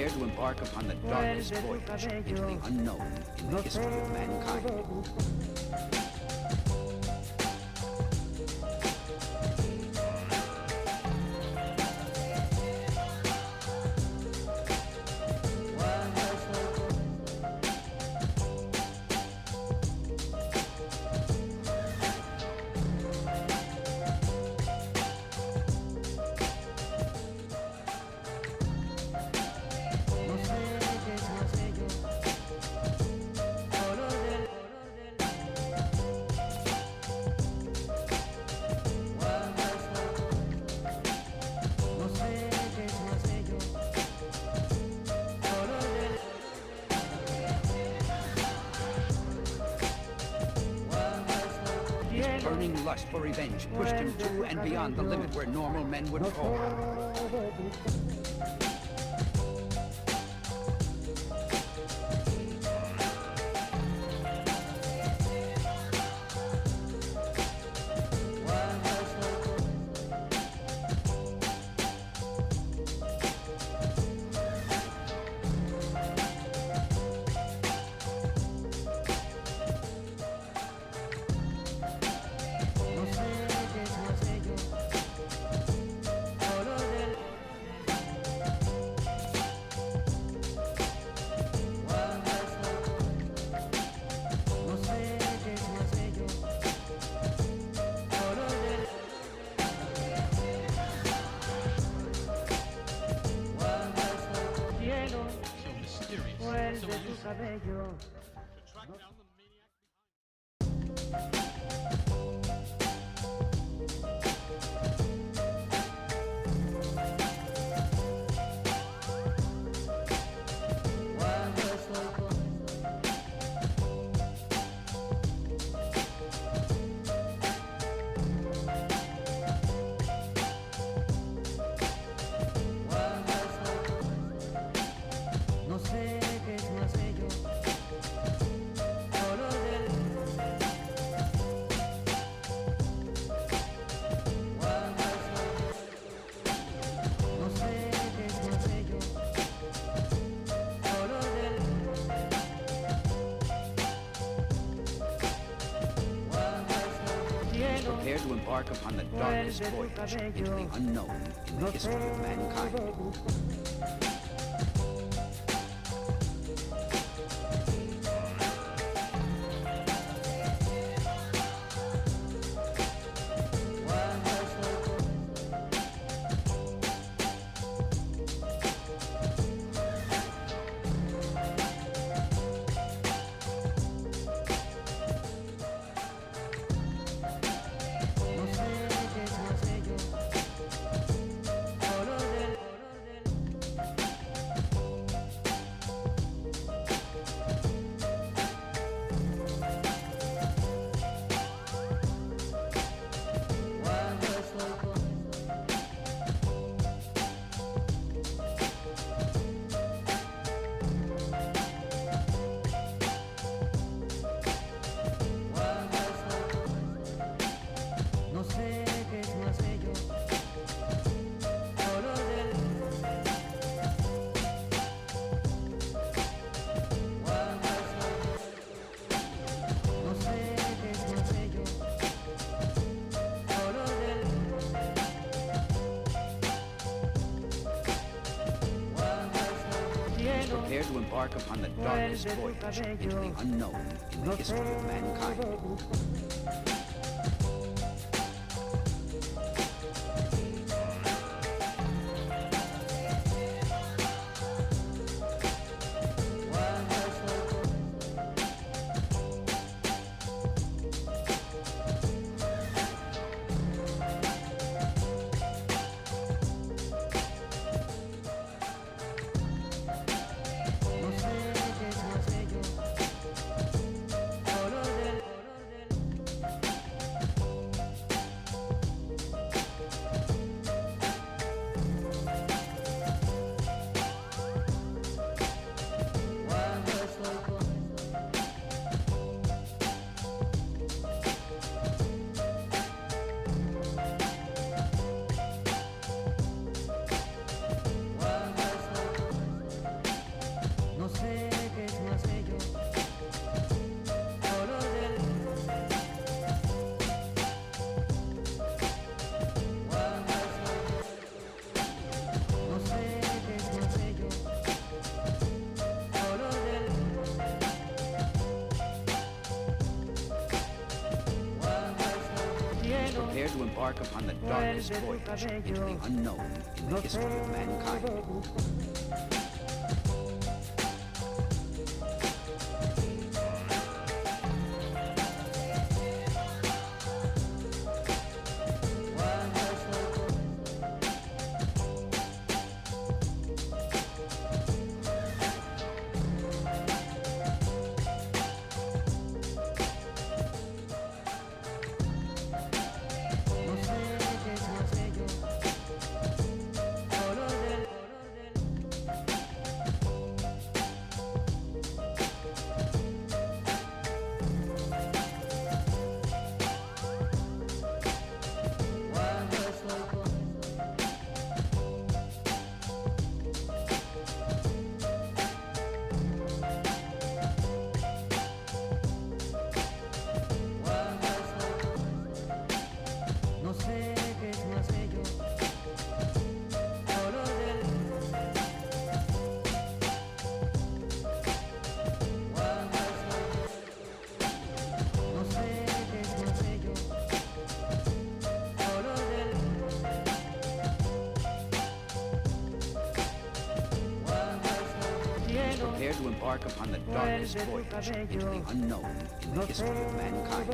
Prepare to embark upon the darkest voyage into the unknown in the history of mankind. Burning lust for revenge pushed him to and beyond the limit where normal men would fall. Prepare to embark upon the darkest voyage into the unknown in the history of mankind. Prepare to embark upon the darkest voyage into the unknown in the history of mankind. Prepare to embark upon the darkest voyage into the unknown in the history of mankind. Prepare to embark upon the darkest voyage into the unknown in the history of mankind.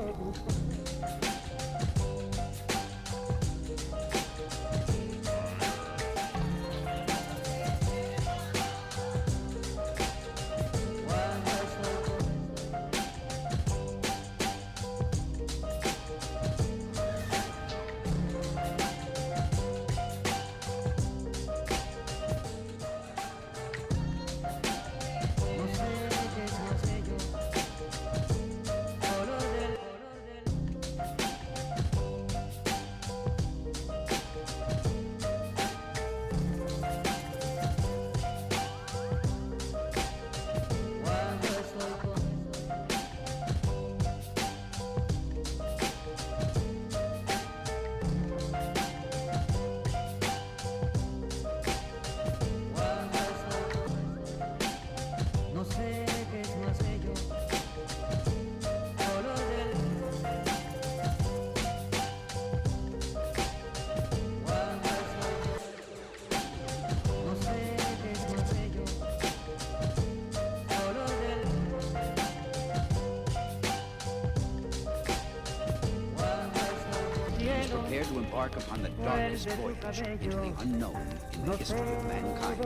Prepare to embark upon the darkest voyage into the unknown in the history of mankind.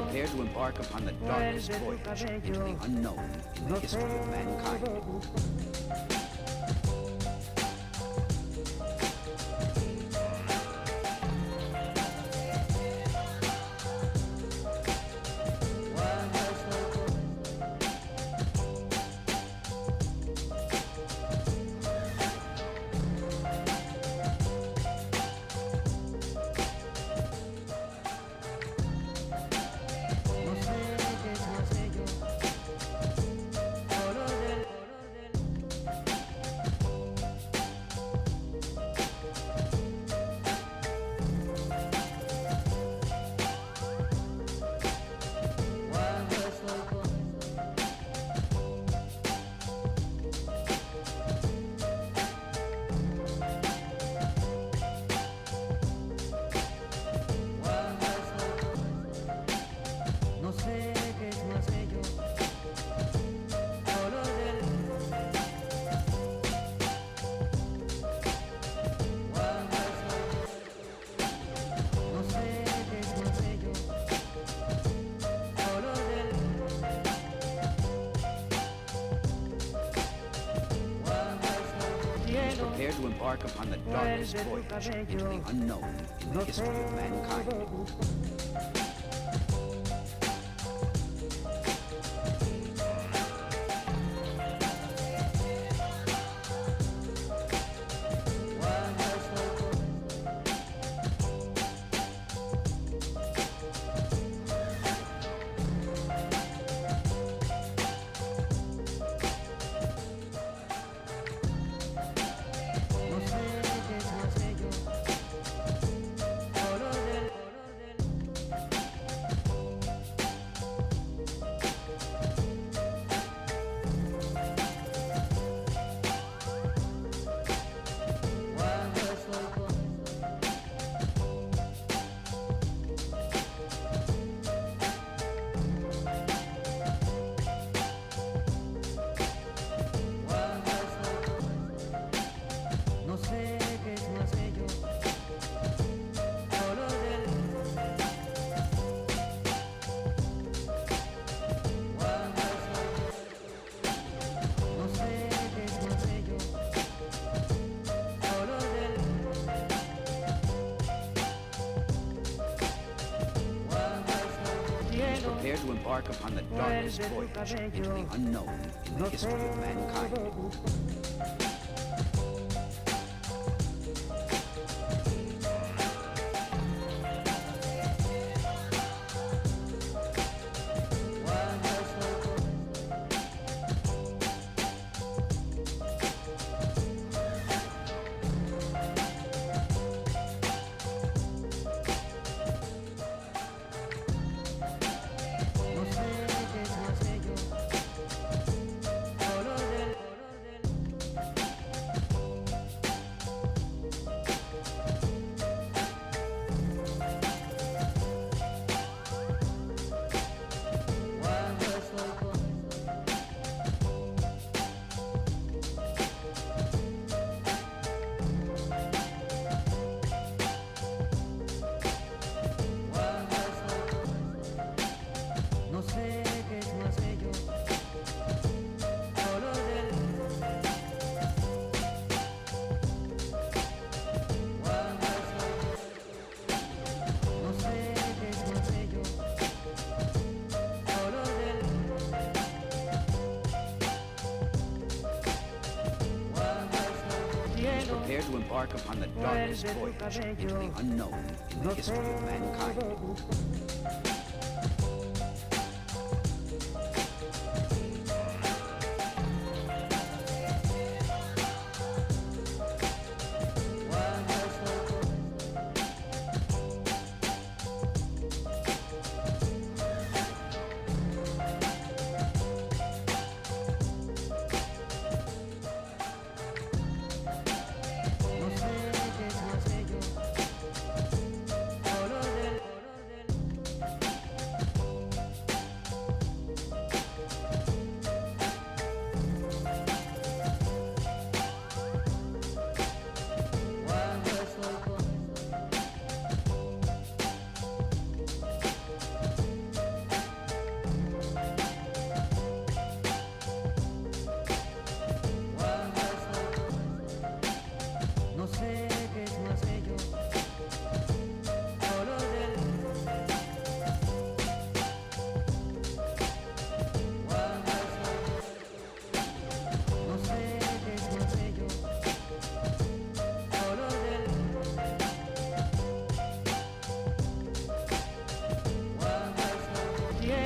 Prepare to embark upon the darkest voyage into the unknown in the history of mankind. Prepare to embark upon the darkest voyage into the unknown in the history of mankind. Prepare to embark upon the darkest voyage into the unknown in the history of mankind. Prepare to embark upon the darkest voyage into the unknown in the history of mankind.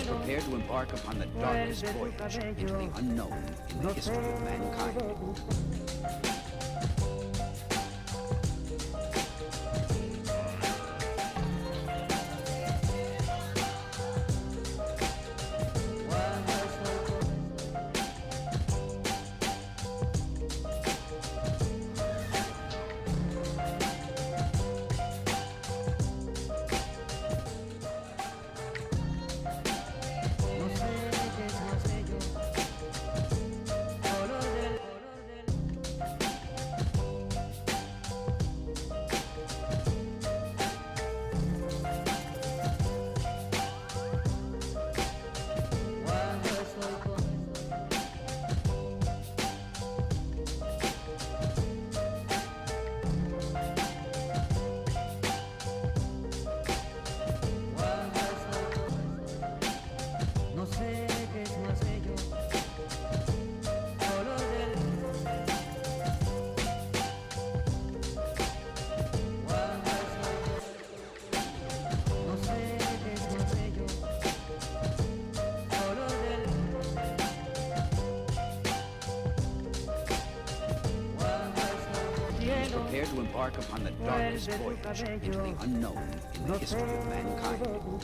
Prepare to embark upon the darkest voyage into the unknown in the history of mankind. Prepare to embark upon the darkest voyage into the unknown in the history of mankind.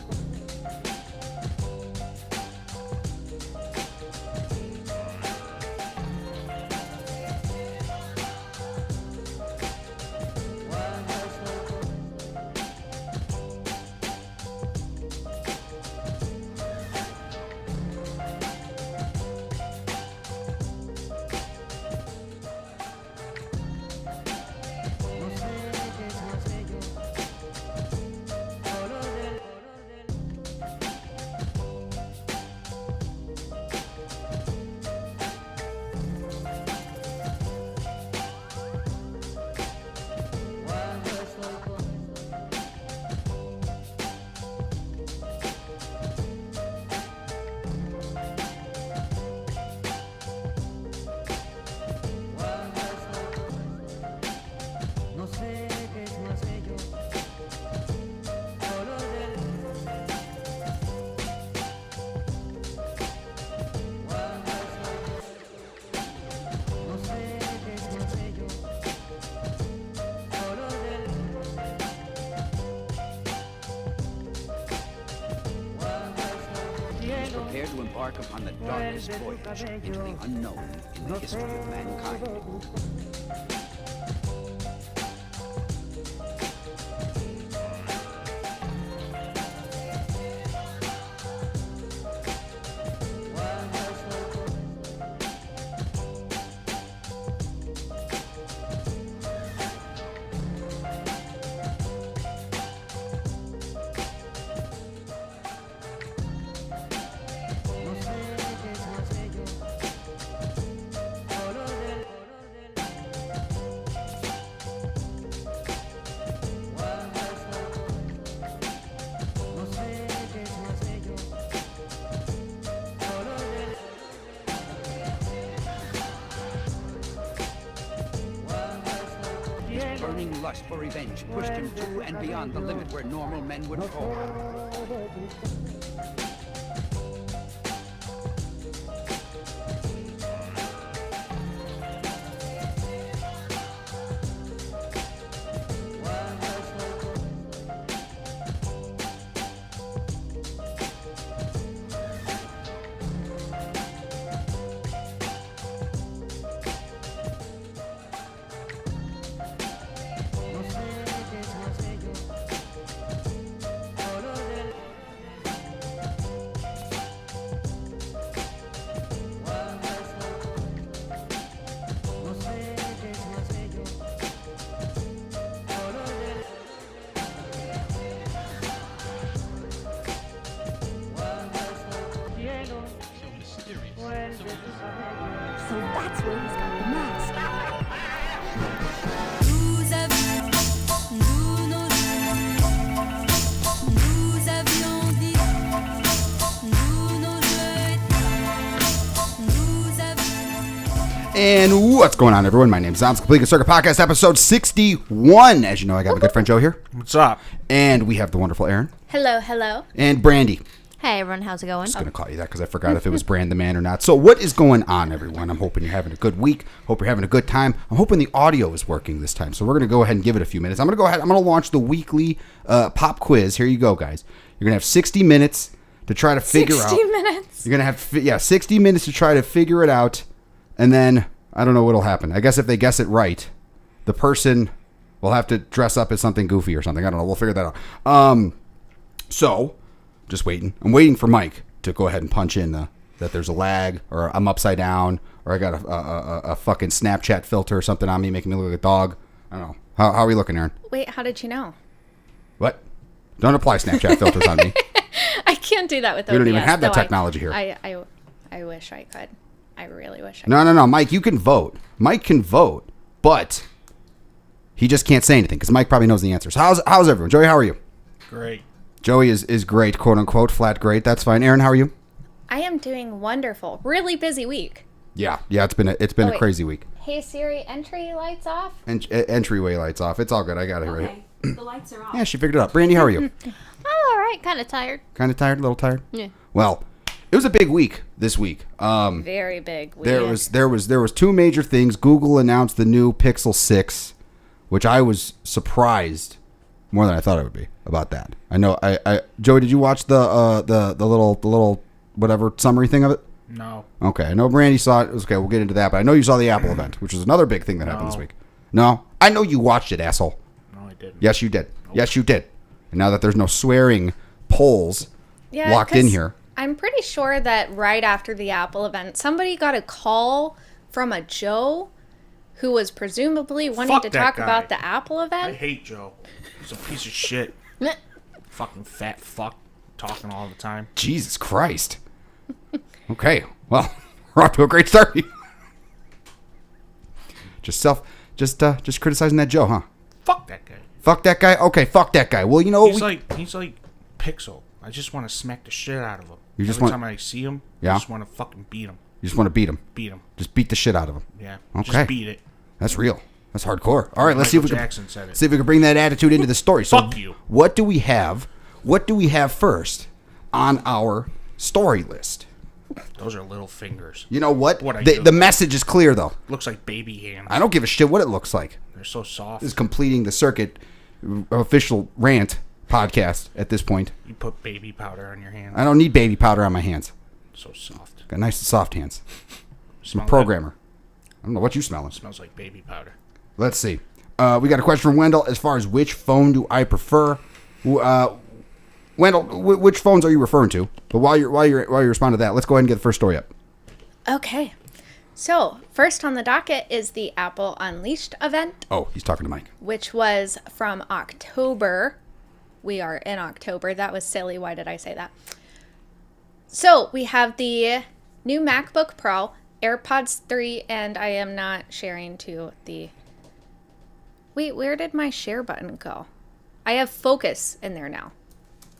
Prepare to embark upon the darkest voyage into the unknown in the history of mankind. His burning lust for revenge pushed him to and beyond the limit where normal men would fall. So that's where he's got the mask. Nous avions dit, And what's going on, everyone? My name is Zom's Complete Circuit Podcast, episode 61. As you know, I got my good friend Joe here. What's up? And we have the wonderful Aaron. Hello, hello. And Brandy. Hey, everyone. How's it going? I'm just going to call you that because I forgot if it was Brand the Man or not. So what is going on, everyone? I'm hoping you're having a good week. Hope you're having a good time. I'm hoping the audio is working this time. So we're going to go ahead and give it a few minutes. I'm going to go ahead. I'm going to launch the weekly pop quiz. Here you go, guys. You're going to have 60 minutes to try to figure out. 60 minutes? You're going to have, 60 minutes to try to figure it out. And then, I don't know what'll happen. I guess if they guess it right, the person will have to dress up as something goofy or something. I don't know. We'll figure that out. So, just waiting. I'm waiting for Mike to go ahead and punch in that there's a lag, or I'm upside down, or I got a fucking Snapchat filter or something on me making me look like a dog. I don't know. How are we looking, Aaron? Wait, how did you know? What? Don't apply Snapchat filters on me. I can't do that with OBS. We don't even have that technology here. I wish I could. I really wish I could. No. Mike, you can vote. Mike can vote, but he just can't say anything because Mike probably knows the answers. How's everyone? Joey, how are you? Great. Joey is great, quote unquote, flat great. That's fine. Aaron, how are you? I am doing wonderful. Really busy week. Yeah. It's been a crazy week. Hey Siri, entry lights off. Entryway lights off. It's all good. I got it right. the lights are off. Yeah, she figured it out. Brandy, how are you? I'm all right. Kind of tired. Kind of tired, a little tired. Yeah. Well, it was a big week this week. Very big week. There was two major things. Google announced the new Pixel 6, which I was surprised more than I thought I would be about that. I know. Joey, did you watch the little whatever summary thing of it? No. Okay, I know Brandy saw it. Okay, we'll get into that. But I know you saw the Apple event, which was another big thing that happened this week. No, I know you watched it, asshole. No, I didn't. Yes, you did. Nope. Yes, you did. And now that there's no swearing polls locked in here, I'm pretty sure that right after the Apple event, somebody got a call from a Joe who was presumably wanting to talk about the Apple I event. hate Joe. He's a piece of shit. Fucking fat fuck. Talking all the time. Jesus Christ. Okay, well, we're off to a great start. Just criticizing that Joe, huh? Fuck that guy. Fuck that guy. Okay, fuck that guy. Well, you know he's like Pixel. I just want to smack the shit out of him. Every time I see him, yeah? I just want to fucking beat him. You just want to beat him. Beat him. Just beat the shit out of him. Yeah. Okay. Just beat it. That's real. That's hardcore. All right, let's see if we can bring that attitude into the story. So, fuck you. What do we have? What do we have first on our story list? Those are little fingers. You know what? The message is clear, though. Looks like baby hands. I don't give a shit what it looks like. They're so soft. This is completing the circuit official rant podcast at this point. You put baby powder on your hands. I don't need baby powder on my hands. So soft. Got nice and soft hands. I'm a Smell programmer. I don't know what you smelling. Smells like baby powder. Let's see. We got a question from Wendell as far as which phone do I prefer. Wendell, which phones are you referring to? But while you respond to that, let's go ahead and get the first story up. Okay. So, first on the docket is the Apple Unleashed event. Oh, he's talking to Mike. Which was from October. We are in October. That was silly. Why did I say that? So, we have the new MacBook Pro, AirPods 3, and I am not sharing to the... Wait, where did my share button go? I have Focus in there now.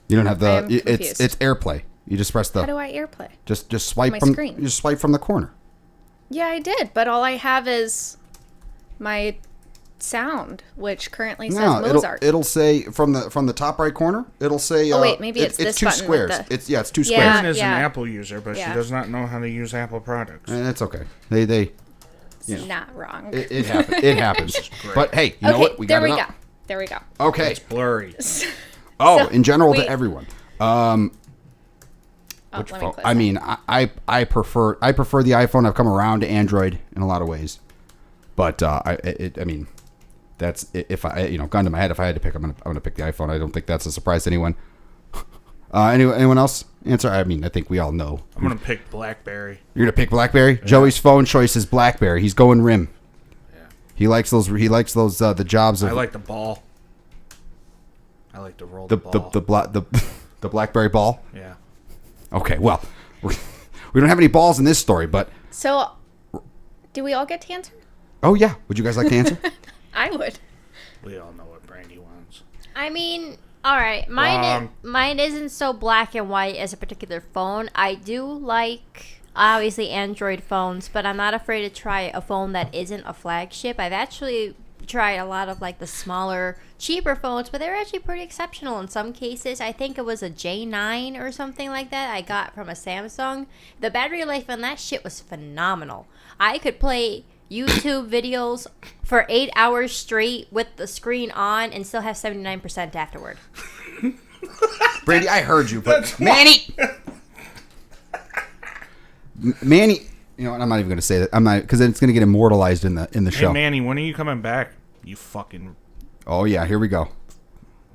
You don't have the... It's AirPlay. You just press the... How do I AirPlay? Just swipe my from... screen. You just swipe from the corner. Yeah, I did, but all I have is my sound, which currently says Mozart. It'll say from the top right corner. It'll say. Oh wait, maybe it's this two button. squares. It's two squares. Karen is an Apple user, but she does not know how to use Apple products. And that's okay. They. It's not wrong. It happens. It happens. But hey, you know what? There we go. Okay. It's blurry. In general to everyone. Which phone? I mean, I prefer the iPhone. I've come around to Android in a lot of ways, but I mean, that's if I gun to my head, if I had to pick, I'm gonna pick the iPhone. I don't think that's a surprise to anyone. Anyone else answer? I mean, I think we all know. I'm gonna pick BlackBerry. You're gonna pick BlackBerry. Yeah. Joey's phone choice is BlackBerry. He's going RIM. Yeah. He likes those. The jobs of. I like the ball. I like to roll the ball. The BlackBerry ball. Yeah. Okay, well, we don't have any balls in this story, but... So, do we all get to answer? Oh, yeah. Would you guys like to answer? I would. We all know what Brandy wants. I mean, all right. Mine isn't so black and white as a particular phone. I do like, obviously, Android phones, but I'm not afraid to try a phone that isn't a flagship. I've actually tried a lot of like the smaller, cheaper phones, but they're actually pretty exceptional in some cases. I think it was a J9 or something like that I got from a Samsung. The battery life on that shit was phenomenal. I could play YouTube videos for 8 hours straight with the screen on and still have 79% afterward. Brandy, I heard you, but Manny, you know what? I'm not even going to say that. I'm not, because it's going to get immortalized in the show. Hey, Manny, when are you coming back? You fucking... Oh, yeah, here we go.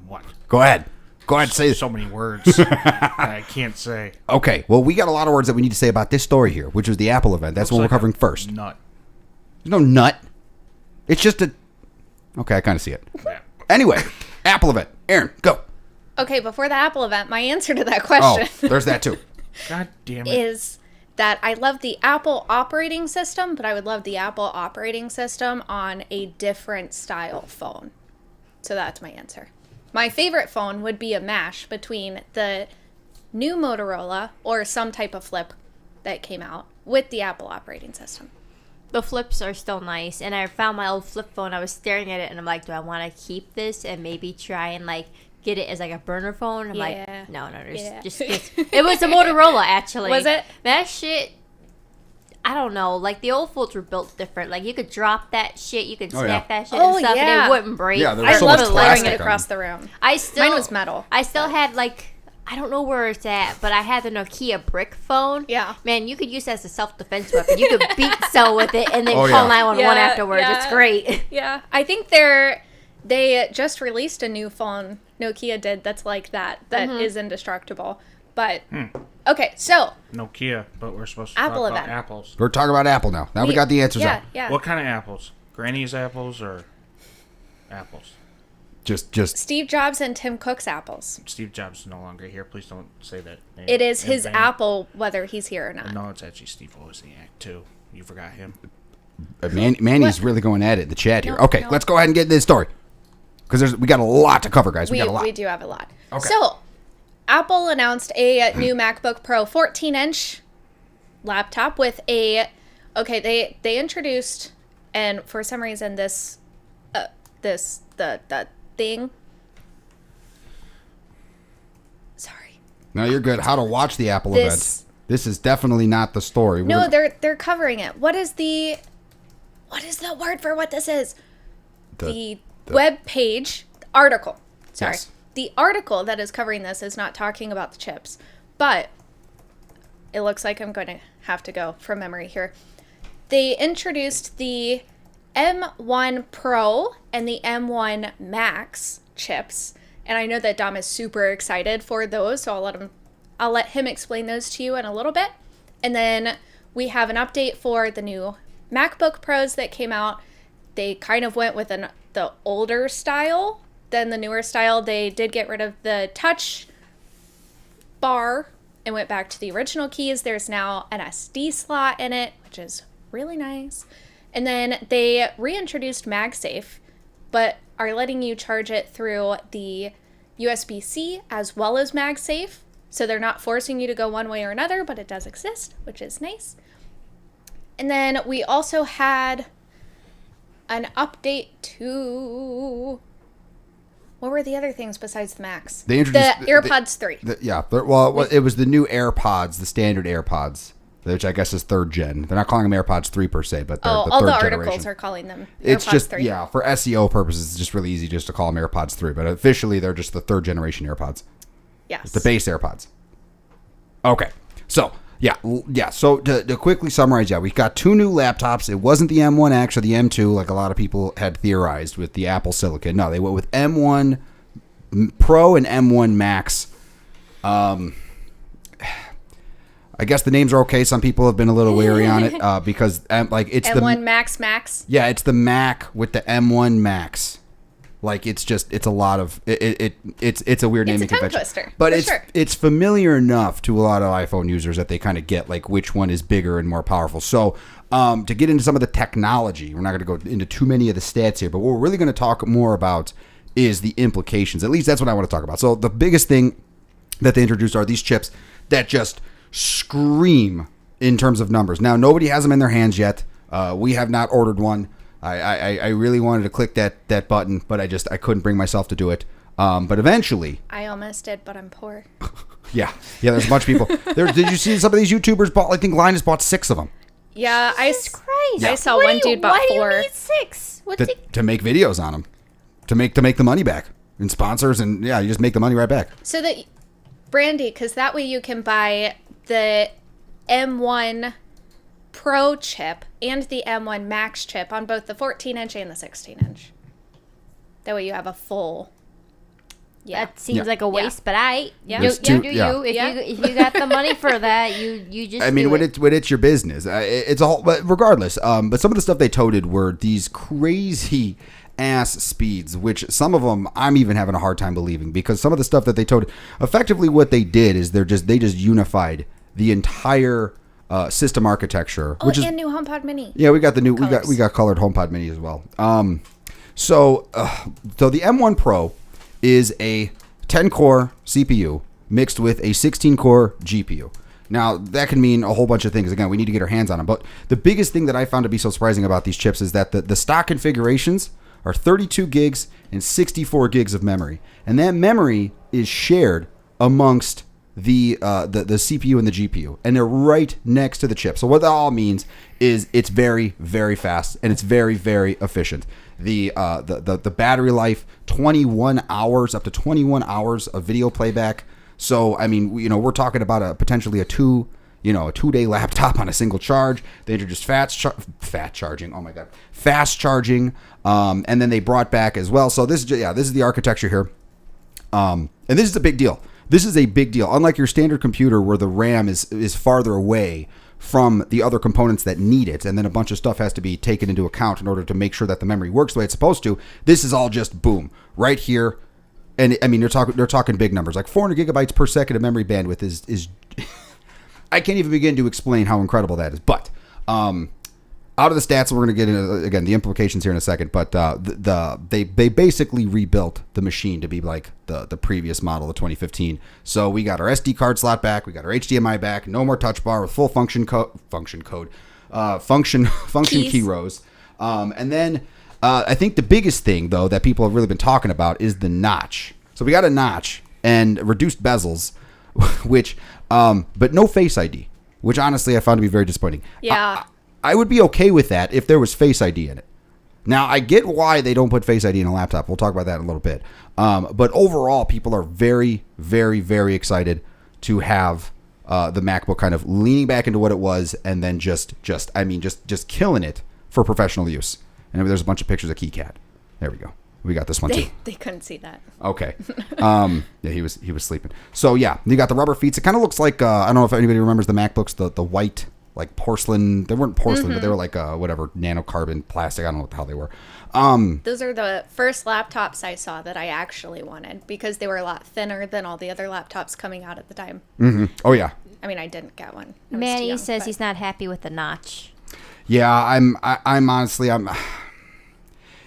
What? Go ahead. Say so many words I can't say. Okay, well, we got a lot of words that we need to say about this story here, which was the Apple event. That's what we're covering first. Nut. There's no nut. It's just a... Okay, I kind of see it. Yeah. Anyway, Apple event. Aaron, go. Okay, before the Apple event, my answer to that question... Oh, there's that too. God damn it. ...is that I love the Apple operating system, but I would love the Apple operating system on a different style phone. So that's my answer. My favorite phone would be a mash between the new Motorola or some type of flip that came out with the Apple operating system. The flips are still nice, and I found my old flip phone. I was staring at it, and I'm like, do I want to keep this and maybe try and like get it as like a burner phone? I'm like, no, just it was a Motorola actually. Was it? That shit, I don't know, like the old phones were built different. Like you could drop that shit, you could Oh, smack yeah. that shit Oh, and stuff, yeah. and it wouldn't break. Yeah, there I was so loved much throwing plastic it on across it. the room. I still Mine was metal. I still had like I don't know where it's at, but I had the Nokia brick phone. Yeah. Man, you could use that as a self-defense weapon. You could beat someone with it and then Oh, call yeah. 911 Yeah, afterwards. yeah. It's great. Yeah, I think they just released a new phone. Nokia did that's like that is indestructible. But okay, so Nokia, but we're supposed to Apple talk about event. apples. We're talking about Apple now. Now we got the answers yeah, out. yeah. What kind of apples? Granny's apples or apples? Just Steve Jobs and Tim Cook's apples. Steve Jobs is no longer here. Please don't say that name. It is in his vain. apple, whether he's here or not. No, it's actually Steve Wozniak too. You forgot him. Manny's really going at it in the chat here. No, Okay, no. let's go ahead and get into this story because we got a lot to cover, guys. We got a lot. We do have a lot. Okay. So, Apple announced a new MacBook Pro 14-inch laptop with a. Okay, they introduced, and for some reason the thing. Sorry. No, you're good. How to watch the Apple This- event. This is definitely not the story. No, We're- they're covering it. What is the word for what this is? The web page article. Sorry. Yes. The article that is covering this is not talking about the chips, but it looks like I'm going to have to go from memory here. They introduced the M1 Pro and the M1 Max chips, and I know that Dom is super excited for those, so I'll let him explain those to you in a little bit. And then we have an update for the new MacBook Pros that came out. They kind of went with the older style than the newer style. They did get rid of the touch bar and went back to the original keys. There's now an SD slot in it, which is really nice. And then they reintroduced MagSafe, but are letting you charge it through the USB-C as well as MagSafe. So they're not forcing you to go one way or another, but it does exist, which is nice. And then we also had an update to... What were the other things besides the Macs? They introduced the AirPods 3. It was the new AirPods, the standard AirPods, which I guess is third gen. They're not calling them AirPods 3 per se, but they're the all third the generation. articles are calling them It's AirPods just 3. yeah, for SEO purposes, it's just really easy just to call them AirPods 3. But officially, they're just the third generation AirPods, Yes. the base AirPods. Okay, so yeah. So to quickly summarize, we got two new laptops. It wasn't the M1X or the M2 like a lot of people had theorized with the Apple Silicon. No, they went with M1 Pro and M1 Max. I guess the names are okay. Some people have been a little wary on it because it's M1 the Max. Yeah, it's the Mac with the M1 Max. Like it's a lot of it's a weird naming a tongue convention. twister, But for it's sure. it's familiar enough to a lot of iPhone users that they kind of get like which one is bigger and more powerful. So to get into some of the technology, we're not going to go into too many of the stats here, but what we're really going to talk more about is the implications. At least that's what I want to talk about. So the biggest thing that they introduced are these chips that just scream in terms of numbers. Now, nobody has them in their hands yet. We have not ordered one. I really wanted to click that button, but I couldn't bring myself to do it. But eventually... I almost did, but I'm poor. Yeah, there's a bunch of people. Did you see some of these YouTubers bought, I think Linus bought 6 of them. Yeah, Jesus Christ. I saw one dude bought why 4. Why do you need 6? What's he... To make videos on them. To make the money back. And sponsors, and yeah, you just make the money right back. So that, Brandy, because that way you can buy the M1 Pro chip and the M1 Max chip on both the 14-inch and the 16-inch. That way you have a full... Yeah. That seems Yeah. like a waste, but Yeah. There's you two- do yeah. you. If Yeah. you got the money for that, you just I mean, do when it. it's your business, it's a whole. But regardless, but some of the stuff they toted were these crazy ass speeds, which some of them I'm even having a hard time believing because some of the stuff that they toted, effectively what they did is they just unified the entire system architecture, Oh, which is and new HomePod Mini. yeah, we got the new Colors. we got colored HomePod Mini as well. So the M1 Pro is a 10-core CPU mixed with a 16-core GPU. Now, that can mean a whole bunch of things. Again, we need to get our hands on them. But the biggest thing that I found to be so surprising about these chips is that the stock configurations are 32 gigs and 64 gigs of memory. And that memory is shared amongst the CPU and the GPU, and they're right next to the chip. So what that all means is it's very, very fast and it's very, very efficient. The battery life, 21 hours, up to 21 hours of video playback. So I mean, we're talking about potentially a 2-day laptop on a single charge. They introduced fast charging. Oh my god, fast charging. And then they brought back as well. So this is the architecture here. And this is a big deal. This is a big deal. Unlike your standard computer where the RAM is farther away from the other components that need it, and then a bunch of stuff has to be taken into account in order to make sure that the memory works the way it's supposed to. This is all just boom, right here. And I mean, they're talking big numbers, like 400 gigabytes per second of memory bandwidth is I can't even begin to explain how incredible that is. But out of the stats, we're going to get into, again, the implications here in a second. But they basically rebuilt the machine to be like the previous model, the 2015. So we got our SD card slot back, we got our HDMI back, no more touch bar with full function key rows. And then I think the biggest thing, though, that people have really been talking about is the notch. So we got a notch and reduced bezels, which but no Face ID, which honestly I found to be very disappointing. Yeah. I would be okay with that if there was Face ID in it. Now, I get why they don't put Face ID in a laptop. We'll talk about that in a little bit. But overall, people are very, very, very excited to have the MacBook kind of leaning back into what it was, and then just killing it for professional use. And there's a bunch of pictures of KeyCat. There we go. We got this one too. They couldn't see that. Okay. Yeah, he was sleeping. So yeah, you got the rubber feet. It kind of looks like I don't know if anybody remembers the MacBooks, the white, like porcelain. They weren't porcelain, but they were like whatever, nanocarbon plastic. I don't know what the hell they were. Those are the first laptops I saw that I actually wanted because they were a lot thinner than all the other laptops coming out at the time. Mm-hmm. Oh yeah. I mean, I didn't get one. I was too Manny young, says but- he's not happy with the notch. Yeah, I'm honestly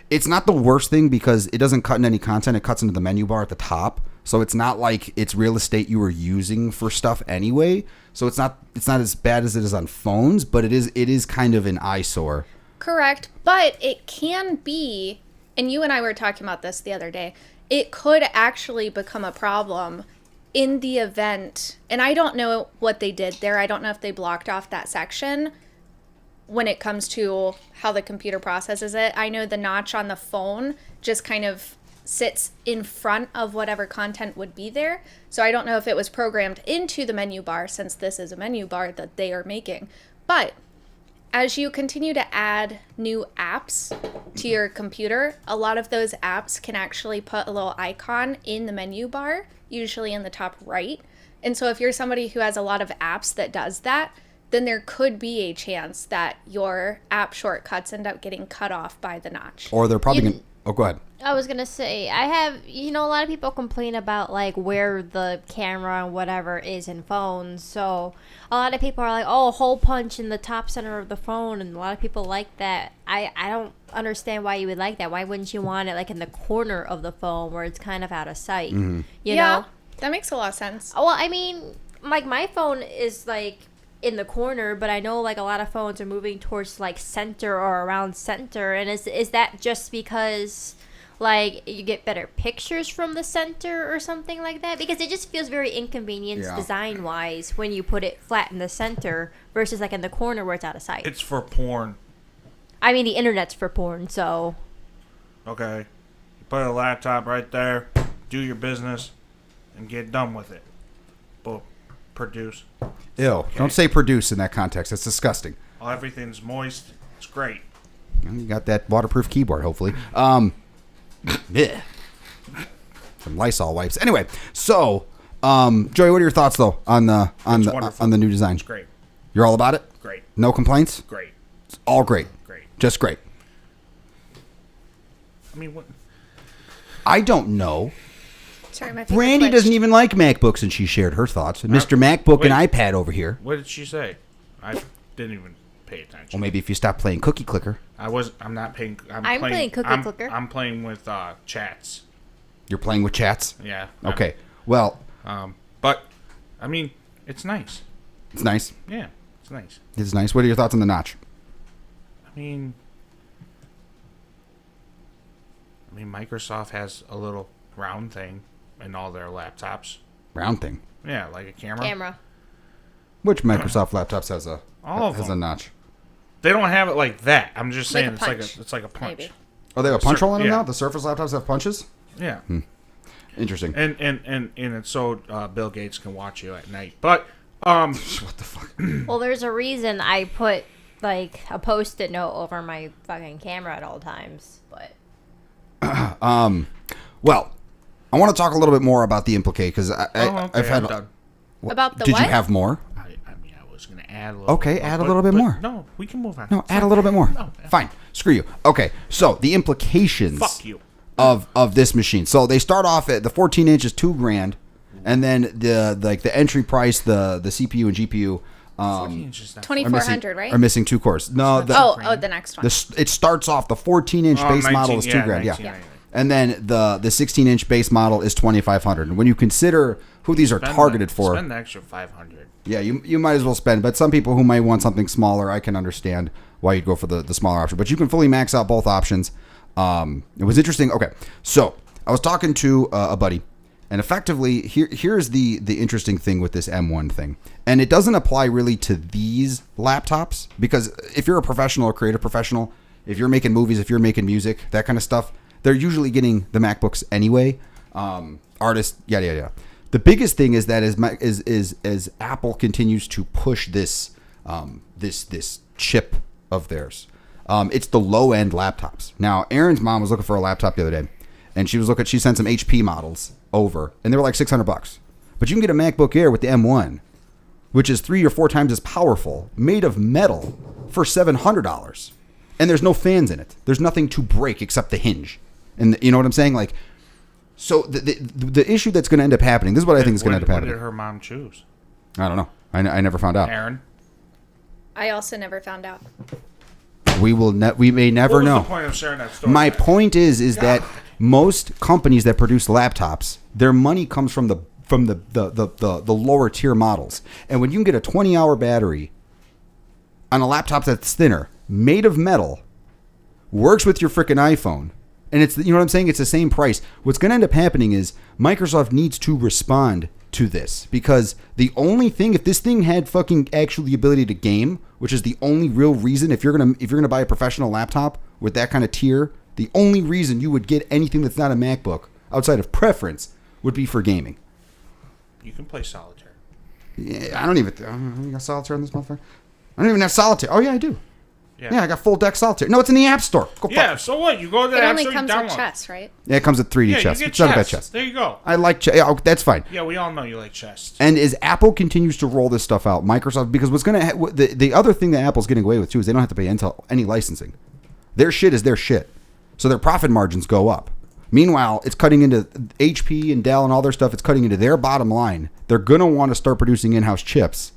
it's not the worst thing because it doesn't cut in any content. It cuts into the menu bar at the top. So it's not like it's real estate you were using for stuff anyway. So it's not as bad as it is on phones, but it is kind of an eyesore. Correct, but it can be, and you and I were talking about this the other day, it could actually become a problem in the event, and I don't know what they did there. I don't know if they blocked off that section when it comes to how the computer processes it. I know the notch on the phone just kind of sits in front of whatever content would be there. So I don't know if it was programmed into the menu bar, since this is a menu bar that they are making. But as you continue to add new apps to your computer, a lot of those apps can actually put a little icon in the menu bar, usually in the top right. And so if you're somebody who has a lot of apps that does that, then there could be a chance that your app shortcuts end up getting cut off by the notch. Or they're probably going to... Oh, go ahead. I was going to say, a lot of people complain about, like, where the camera and whatever is in phones. So a lot of people are like, oh, hole punch in the top center of the phone. And a lot of people like that. I don't understand why you would like that. Why wouldn't you want it, like, in the corner of the phone where it's kind of out of sight? Mm-hmm. You know? That makes a lot of sense. Well, I mean, like, my phone is, like, in the corner, but I know, like, a lot of phones are moving towards, like, center or around center. And is that just because, like, you get better pictures from the center or something like that? Because it just feels very inconvenient design wise when you put it flat in the center versus, like, in the corner where it's out of sight. It's for porn. I mean, the internet's for porn, so. Okay. You put a laptop right there, do your business, and get done with it. Boom. Produce. Ew. Okay. Don't say produce in that context. It's disgusting. Oh, everything's moist. It's great. You got that waterproof keyboard, hopefully. Yeah. Some Lysol wipes. Anyway, so Joey, what are your thoughts though on the new design? It's great. You're all about it? Great. No complaints? Great. It's all great. Great. Just great. I mean, what? I don't know. Sorry, my finger Brandy twitched. doesn't even like MacBooks, and she shared her thoughts. Mr. MacBook wait. and iPad over here. What did she say? I didn't even pay attention. Well, maybe if you stop playing Cookie Clicker. I'm not paying. I'm playing Cookie Clicker. I'm playing with chats. You're playing with chats? Yeah. Okay. Well, But I mean, it's nice. it's nice. Yeah, it's nice. It's nice. What are your thoughts on the notch? I mean, Microsoft has a little round thing in all their laptops. Round thing. Yeah, like a camera. Camera. Which Microsoft laptops has a All of has a them. notch. They don't have it like that. I'm just Like saying a it's like punch, it's like a punch. maybe. Oh, they have a punch hole in them Yeah. now? The Surface laptops have punches? Yeah. Interesting. And it's so Bill Gates can watch you at night. But What the fuck? Well, there's a reason I put like a post-it note over my fucking camera at all times. But Well, I want to talk a little bit more about the Implicate because okay, I've had. I'm done. About the Did what? you have more? I mean, I was gonna add a little. Okay, add a little bit more. No, we can move on. No, add a little bit more. No, Fine. Screw you. Okay, so the implications Fuck you. of this machine. So they start off at the 14 inch is $2,000, and then the entry price, the CPU and GPU 14 inches now. 2400, right? are missing 2 cores. No, The next one. it starts off the 14 inch Oh, base 19, model is yeah, $2,000. Yeah. 19, And then the 16 inch base model is 2,500. And when you consider who these are targeted for, Spend the extra 500. yeah, you might as well spend. But some people who might want something smaller, I can understand why you'd go for the smaller option. But you can fully max out both options. It was interesting. Okay, so I was talking to a buddy, and effectively, here's the interesting thing with this M1 thing. And it doesn't apply really to these laptops, because if you're a professional or creative professional, if you're making movies, if you're making music, that kind of stuff, they're usually getting the MacBooks anyway. Artists, yada yada yada. The biggest thing is that as Apple continues to push this this chip of theirs, it's the low end laptops. Now, Aaron's mom was looking for a laptop the other day, and she sent some HP models over, and they were like $600. But you can get a MacBook Air with the M1, which is 3 or 4 times as powerful, made of metal, for $700, and there's no fans in it. There's nothing to break except the hinge, and you know what I'm saying, like. So the issue that's going to end up happening, this is what I think is going to end up happening. What did her mom choose? I don't know. I never found out. Aaron? I also never found out. We may never What was know. the point of sharing that story? My point is that most companies that produce laptops, their money comes from the lower tier models. And when you can get a 20-hour battery on a laptop that's thinner, made of metal, works with your frickin' iPhone, and it's, you know what I'm saying? It's the same price. What's going to end up happening is Microsoft needs to respond to this, because the only thing, if this thing had fucking actually the ability to game, which is the only real reason, if you're gonna buy a professional laptop with that kind of tier, the only reason you would get anything that's not a MacBook outside of preference would be for gaming. You can play solitaire. Yeah, I don't even. You got solitaire on this motherfucker? I don't even have solitaire. Oh yeah, I do. Yeah, I got full deck solitaire. No, it's in the App Store. Go Yeah, fuck. so what? You go to the It App only Store, you comes with download. chess, right? Yeah, it comes with 3D Yeah, chess. you get It's not a bad chess. chess. There you go. I like chess. Yeah, that's fine. Yeah, we all know you like chess. And as Apple continues to roll this stuff out, Microsoft, because what's going to the other thing that Apple's getting away with too is they don't have to pay Intel any licensing. Their shit is their shit, so their profit margins go up. Meanwhile, it's cutting into HP and Dell and all their stuff. It's cutting into their bottom line. They're going to want to start producing in-house chips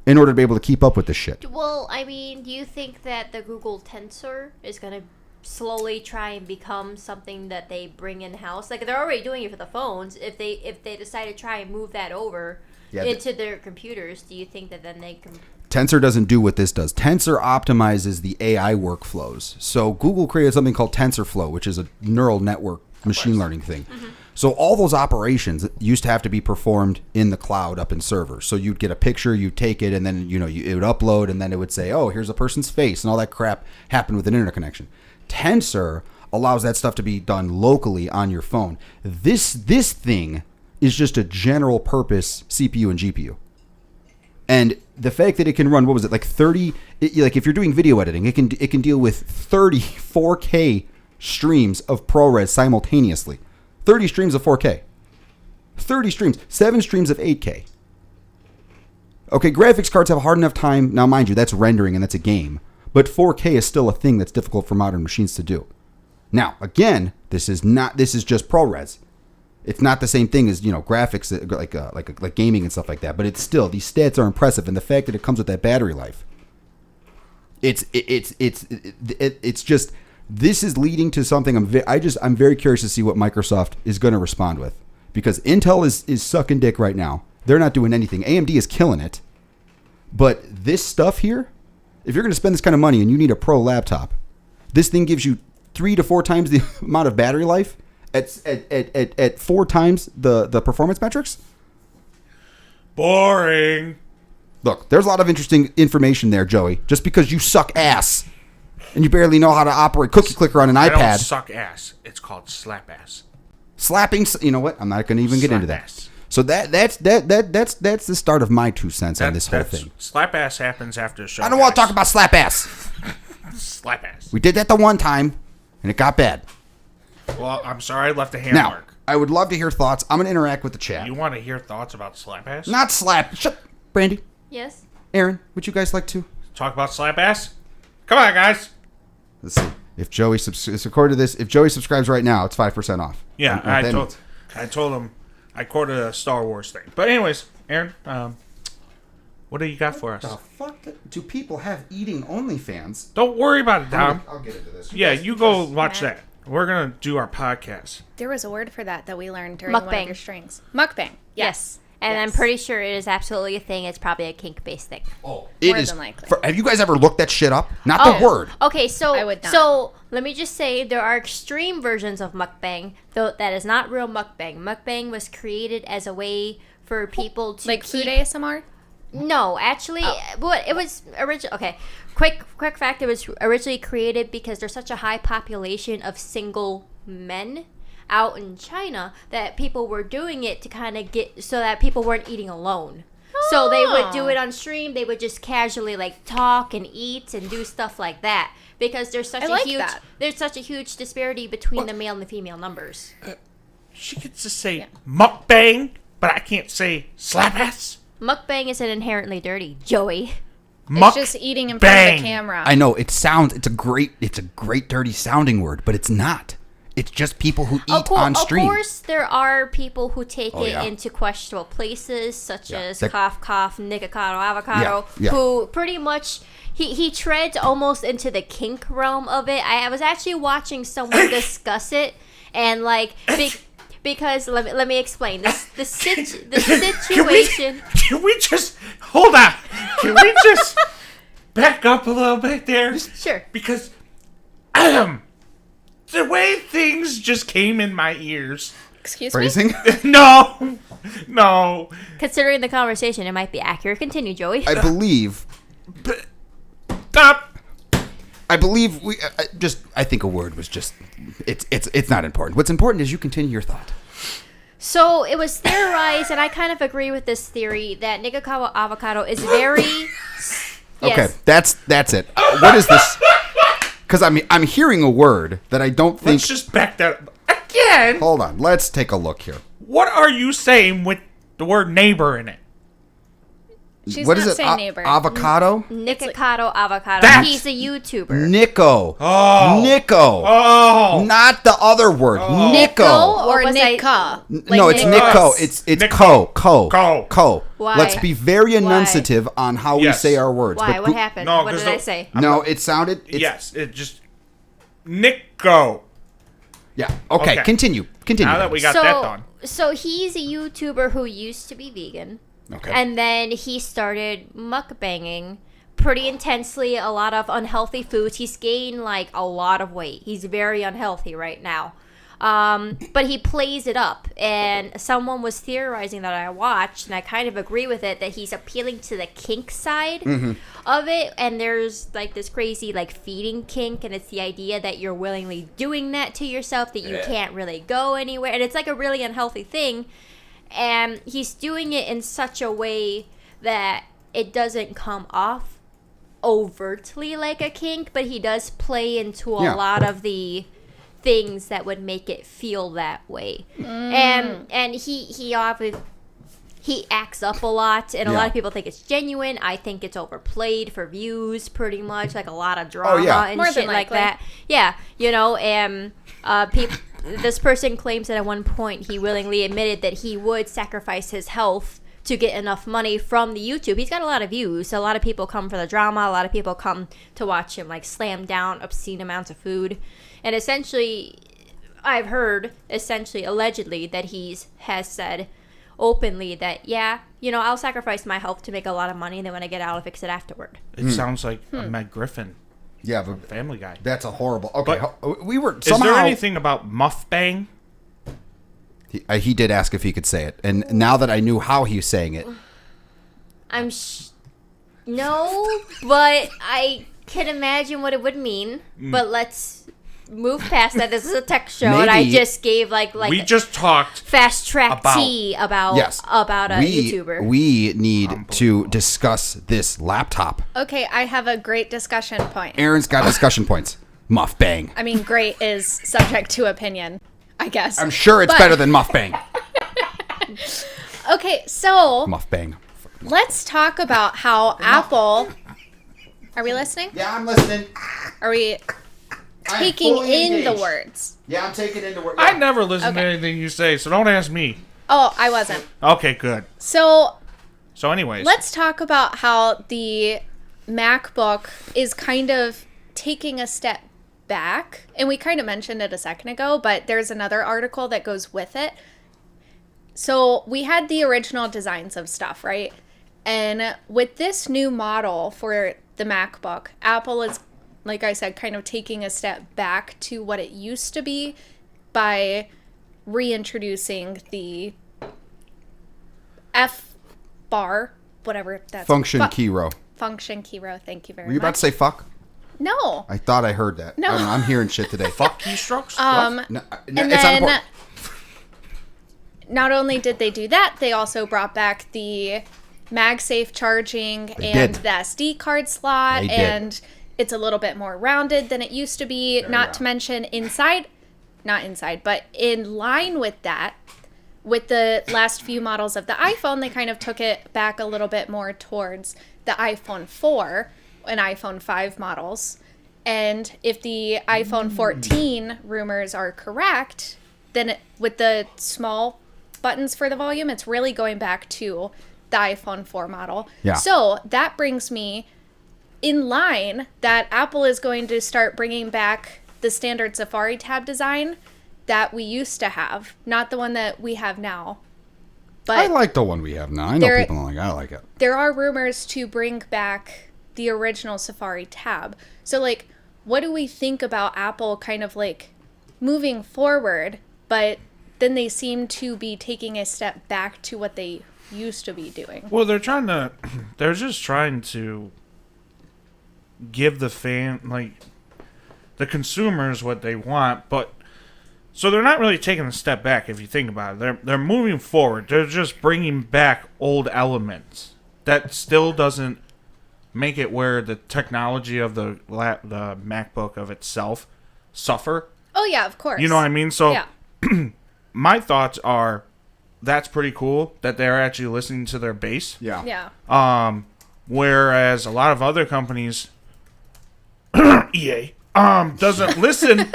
in order to be able to keep up with this shit. well, I mean, do you think that the Google Tensor is gonna slowly try and become something that they bring in house? Like they're already doing it for the phones. If they decide to try and move that over into their computers, do you think that then they can? Tensor doesn't do what this does. Tensor optimizes the AI workflows. So Google created something called TensorFlow, which is a neural network machine learning thing. Mm-hmm. So all those operations used to have to be performed in the cloud up in servers. So you'd get a picture, you'd take it, and then it would upload, and then it would say, oh, here's a person's face, and all that crap happened with an internet connection. Tensor allows that stuff to be done locally on your phone. This thing is just a general purpose CPU and GPU. And the fact that it can run, what was it, like 30, like if you're doing video editing, it can deal with 30 4K streams of ProRes simultaneously. 30 streams of 4K. 30 streams. 7 streams of 8K. Okay, graphics cards have a hard enough time. Now, mind you, that's rendering and that's a game. But 4K is still a thing that's difficult for modern machines to do. Now, again, this is just ProRes. It's not the same thing as, graphics like gaming and stuff like that. But it's still, these stats are impressive, and the fact that it comes with that battery life. It's just, this is leading to something. I'm very curious to see what Microsoft is going to respond with, because Intel is sucking dick right now. They're not doing anything. AMD is killing it. But this stuff here, if you're going to spend this kind of money and you need a pro laptop, this thing gives you 3 to 4 times the amount of battery life at 4 times the performance metrics. Boring. Look, there's a lot of interesting information there, Joey. Just because you suck ass and you barely know how to operate Cookie Clicker on an I don't iPad. suck ass. It's called slap ass. Slapping, you know what? I'm not going to even get into Slap that. ass. So that's the start of my 2 cents on this whole thing. Slap ass happens after a show. I don't want to talk about slap ass. slap ass. We did that the one time, and it got bad. Well, I'm sorry I left a hand Now, mark. I would love to hear thoughts. I'm going to interact with the chat. You want to hear thoughts about slap ass? Not slap. Shut. Brandy, Yes. Aaron, would you guys like to? Talk about slap ass? Come on, guys. Let's see. If Joey according to this, if Joey subscribes right now, it's 5% off. Yeah, And I told him I quoted a Star Wars thing. But anyways, Aaron, what do you got for us? the fuck do people have eating OnlyFans? Don't worry about it, Tom. I'll get into this. Yeah, you go watch that. We're gonna do our podcast. There was a word for that we learned during one of Mukbang. your strings. Mukbang. Yes. And Yes. I'm pretty sure it is absolutely a thing. It's probably a kink-based thing. Oh, it More is. than likely. Have you guys ever looked that shit up? Not Oh. the word. Okay, so I would not. so let me just say there are extreme versions of mukbang, though that is not real mukbang. Mukbang was created as a way for people to Like keep... food ASMR? No, actually, what it was original. Okay, quick fact: it was originally created because there's such a high population of single men out in China that people were doing it to kind of get so that people weren't eating alone. So they would do it on stream. They would just casually like talk and eat and do stuff like that because there's such there's such a huge disparity between the male and the female numbers. She gets to say mukbang, but I can't say slap ass. Mukbang isn't inherently dirty, Joey. It's just eating in front of the camera. I know it's a great dirty sounding word, but it's not. It's just people who eat on stream. Of course, there are people who take it yeah. into questionable places, such as That- cough, nicotado, avocado, Yeah. who pretty much he treads almost into the kink realm of it. I was actually watching someone discuss it, and like because let me explain the situation. Can we just hold on? Can we just back up a little bit there? Sure. Because the way things just came in my ears. Excuse Phrasing? No. Considering the conversation, it might be accurate. Continue, Joey. I believe. Stop. I believe I think a word was just. It's not important. What's important is you continue your thought. So it was theorized, and I kind of agree with this theory that Nikocado avocado is very. Okay, Yes. that's it. What is this? Because I'm hearing a word that I don't think. Let's just back that up. Again. Hold on. Let's take a look here. What are you saying with the word neighbor in it? She's What not is it? saying neighbor. Avocado? Nikocado avocado. That's- He's a YouTuber. Nico. Oh. Nico. Oh. Not the other word. Nico. or Or was I- Nika. No, it's Nicholas. Nico. It's Nico. Co. Co. Why? Let's be very enunciative on how Yes. we say our words. Why? But What happened? No, What 'cause did I the- say? No, it sounded. Yes, it just Nico. Yeah. Okay. Okay. Continue. Now that we got that done. So he's a YouTuber who used to be vegan. Okay. And then he started mukbanging pretty intensely, a lot of unhealthy foods. He's gained like a lot of weight. He's very unhealthy right now. But he plays it up. And someone was theorizing that I watched, and I kind of agree with it, that he's appealing to the kink side of it. And there's like this crazy like feeding kink, and it's the idea that you're willingly doing that to yourself, that you can't really go anywhere. And it's like a really unhealthy thing. And he's doing it in such a way that it doesn't come off overtly like a kink, but he does play into a lot of the things that would make it feel that way. And he obviously he acts up a lot, and a lot of people think it's genuine. I think it's overplayed for views, pretty much, like a lot of drama and More than shit like likely. that. Yeah, you know, and people. This person claims that at one point he willingly admitted that he would sacrifice his health to get enough money from the YouTube. He's got a lot of views. So a lot of people come for the drama. A lot of people come to watch him like slam down obscene amounts of food. And essentially, I've heard, allegedly, that has said openly that, yeah, you know, I'll sacrifice my health to make a lot of money, and then when I get out, I'll fix it afterward. It sounds like a Meg Griffin Yeah, but Family Guy. that's a horrible. Okay, we were Is somehow. there anything about muffbang? He did ask if he could say it, and now that I knew how he was saying it, No, but I can imagine what it would mean. But let's move past that. This is a tech show, and I just gave like we just talked fast track tea about a YouTuber. We need to discuss this laptop. Okay, I have a great discussion point. Aaron's got discussion points. Muff bang. I mean, great is subject to opinion, I guess. I'm sure it's better than muff bang. Okay, so Muff bang. let's talk about how Apple. Are we listening? Yeah, I'm listening. Are we taking in the words? Yeah, I'm taking in the words. I never listen to Okay. anything you say, so don't ask me. Oh, I wasn't. Okay, good. So anyways. let's talk about how the MacBook is kind of taking a step back. And we kind of mentioned it a second ago, but there's another article that goes with it. So we had the original designs of stuff, right? And with this new model for the MacBook, Apple is, like I said, kind of taking a step back to what it used to be by reintroducing the F bar, whatever that's Function key row. Function key row. Thank you very much. Were you about to say fuck? No. I thought I heard that. No. I don't know, I'm hearing shit today. Fuck keystrokes? No, And it's not then important. not only did they do that, they also brought back the MagSafe charging and did. the SD card slot, They did. and it's a little bit more rounded than it used to be. Not to mention not inside, but in line with that, with the last few models of the iPhone, they kind of took it back a little bit more towards the iPhone 4 and iPhone 5 models. And if the iPhone 14 rumors are correct, then with the small buttons for the volume, it's really going back to the iPhone 4 model. Yeah. So that brings me in line that Apple is going to start bringing back the standard Safari tab design that we used to have, not the one that we have now. But I like the one we have now. I know people don't like it. I like it. there are rumors to bring back the original Safari tab. So, like, what do we think about Apple kind of, like, moving forward, but then they seem to be taking a step back to what they used to be doing? Well, they're just trying to give the consumers what they want, but so they're not really taking a step back if you think about it. They're moving forward. They're just bringing back old elements. That still doesn't make it where the technology of the MacBook of itself suffer. Oh, yeah, of course. You know what I mean? So Yeah. my thoughts are that's pretty cool that they're actually listening to their base. Yeah. Yeah. Whereas a lot of other companies, EA, doesn't listen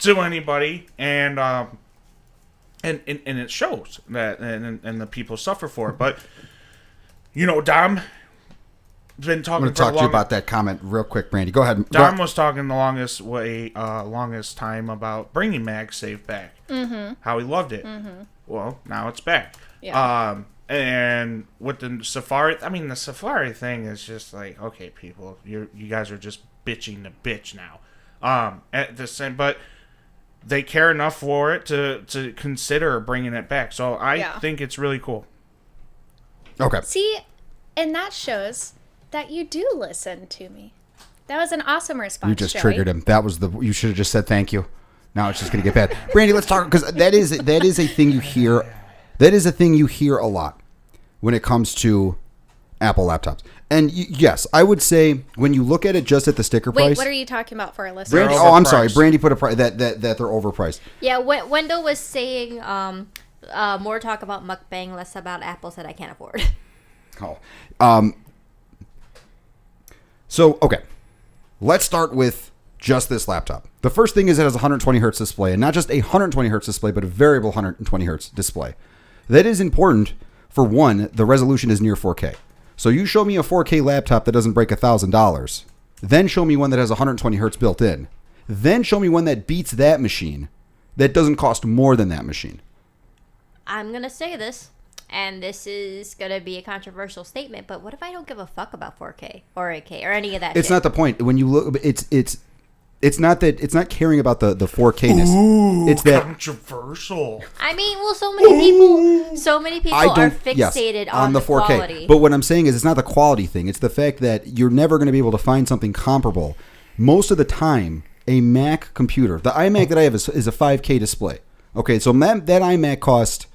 to anybody, and it shows that, and the people suffer for it. But Dom been talking. I'm going to talk to you about that comment real quick, Brandy. Go ahead. Dom was talking the longest time about bringing MagSafe back. Mm-hmm. How he loved it. Mm-hmm. Well, now it's back. Yeah. And with the Safari, the Safari thing is just like, okay, people, you guys are just bitching the bitch now. At the same, but they care enough for it to consider bringing it back. So I think it's really cool. Okay. See, and that shows that you do listen to me. That was an awesome response. You just Joey. triggered him. You should have just said thank you. Now it's just going to get bad. Brandy, let's talk, because that is a thing you hear. That is a thing you hear a lot when it comes to Apple laptops. And yes, I would say when you look at it just at the sticker price. Wait, what are you talking about for our listeners? Brandy, I'm sorry. Brandy put a price that they're overpriced. Yeah, Wendell was saying more talk about mukbang, less about apples that I can't afford. Oh. So, okay. Let's start with just this laptop. The first thing is it has a 120 hertz display, and not just a 120 hertz display, but a variable 120 hertz display. That is important. For one, the resolution is near 4K. So you show me a 4K laptop that doesn't break $1,000. Then show me one that has 120 hertz built in. Then show me one that beats that machine that doesn't cost more than that machine. I'm going to say this, and this is going to be a controversial statement, but what if I don't give a fuck about 4K or 8K or any of that It's shit? not the point. When you look, it's not caring about the 4K-ness. It's that controversial. I mean, well, so many people are fixated on the 4K. Quality. But what I'm saying is, it's not the quality thing. It's the fact that you're never going to be able to find something comparable. Most of the time, a Mac computer, the iMac that I have is a 5K display. Okay, so that iMac cost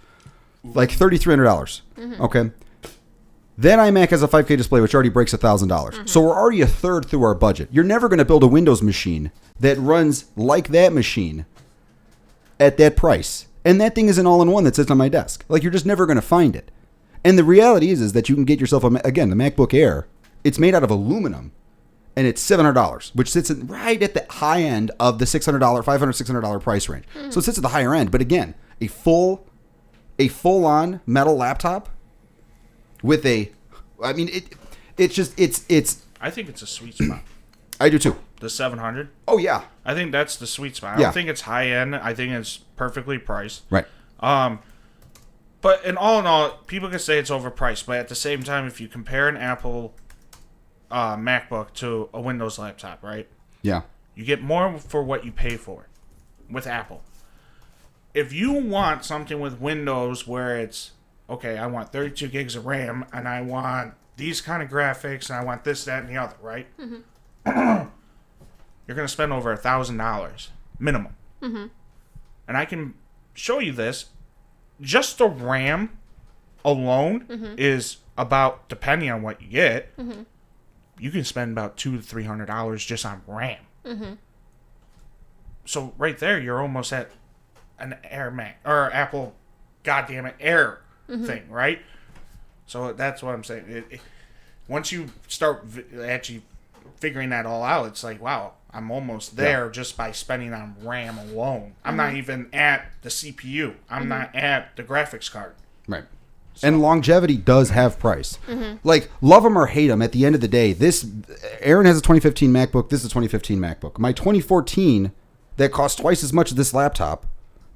like $3,300. Okay. That iMac has a 5K display, which already breaks $1,000. So we're already a third through our budget. You're never going to build a Windows machine that runs like that machine at that price. And that thing is an all-in-one that sits on my desk. Like, you're just never going to find it. And the reality is that you can get yourself, again, the MacBook Air. It's made out of aluminum, and it's $700, which sits right at the high end of the $600, $500, $600 price range. So it sits at the higher end. But again, a full-on metal laptop with it's. I think it's a sweet spot. I do too. The 700. Oh yeah. I think that's the sweet spot. I don't think it's high end. I think it's perfectly priced. Right. But in all, people can say it's overpriced. But at the same time, if you compare an Apple MacBook to a Windows laptop, right? Yeah. You get more for what you pay for with Apple. If you want something with Windows where it's, okay, I want 32 gigs of RAM, and I want these kind of graphics, and I want this, that, and the other, right? You're going to spend over $1,000 minimum. And I can show you this. Just the RAM alone is about, depending on what you get, you can spend about $200 to $300 just on RAM. So right there, you're almost at an Air Mac, or Apple, goddamn it, Air thing, right? So that's what I'm saying. Once you start actually figuring that all out, it's like, wow, I'm almost there just by spending on RAM alone. I'm not even at the CPU. I'm not at the graphics card. Right. So. And longevity does have price. Like, love them or hate them, at the end of the day, Aaron has a 2015 MacBook. This is a 2015 MacBook. My 2014, that cost twice as much as this laptop.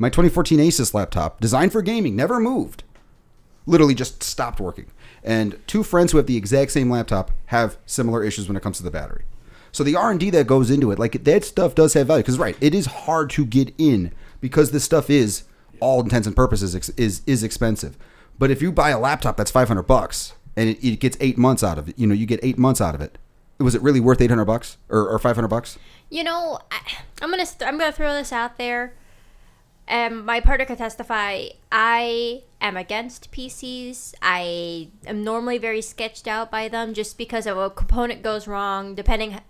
My 2014 Asus laptop, designed for gaming, never moved. Literally just stopped working. And two friends who have the exact same laptop have similar issues when it comes to the battery. So the R&D that goes into it, like, that stuff does have value. Because, right, it is hard to get in because this stuff is, all intents and purposes, is expensive. But if you buy a laptop that's $500 and it gets 8 months out of it, you get 8 months out of it. Was it really worth $800 or $500? I'm gonna throw this out there. My partner can testify. I am against PCs. I am normally very sketched out by them just because if a component goes wrong,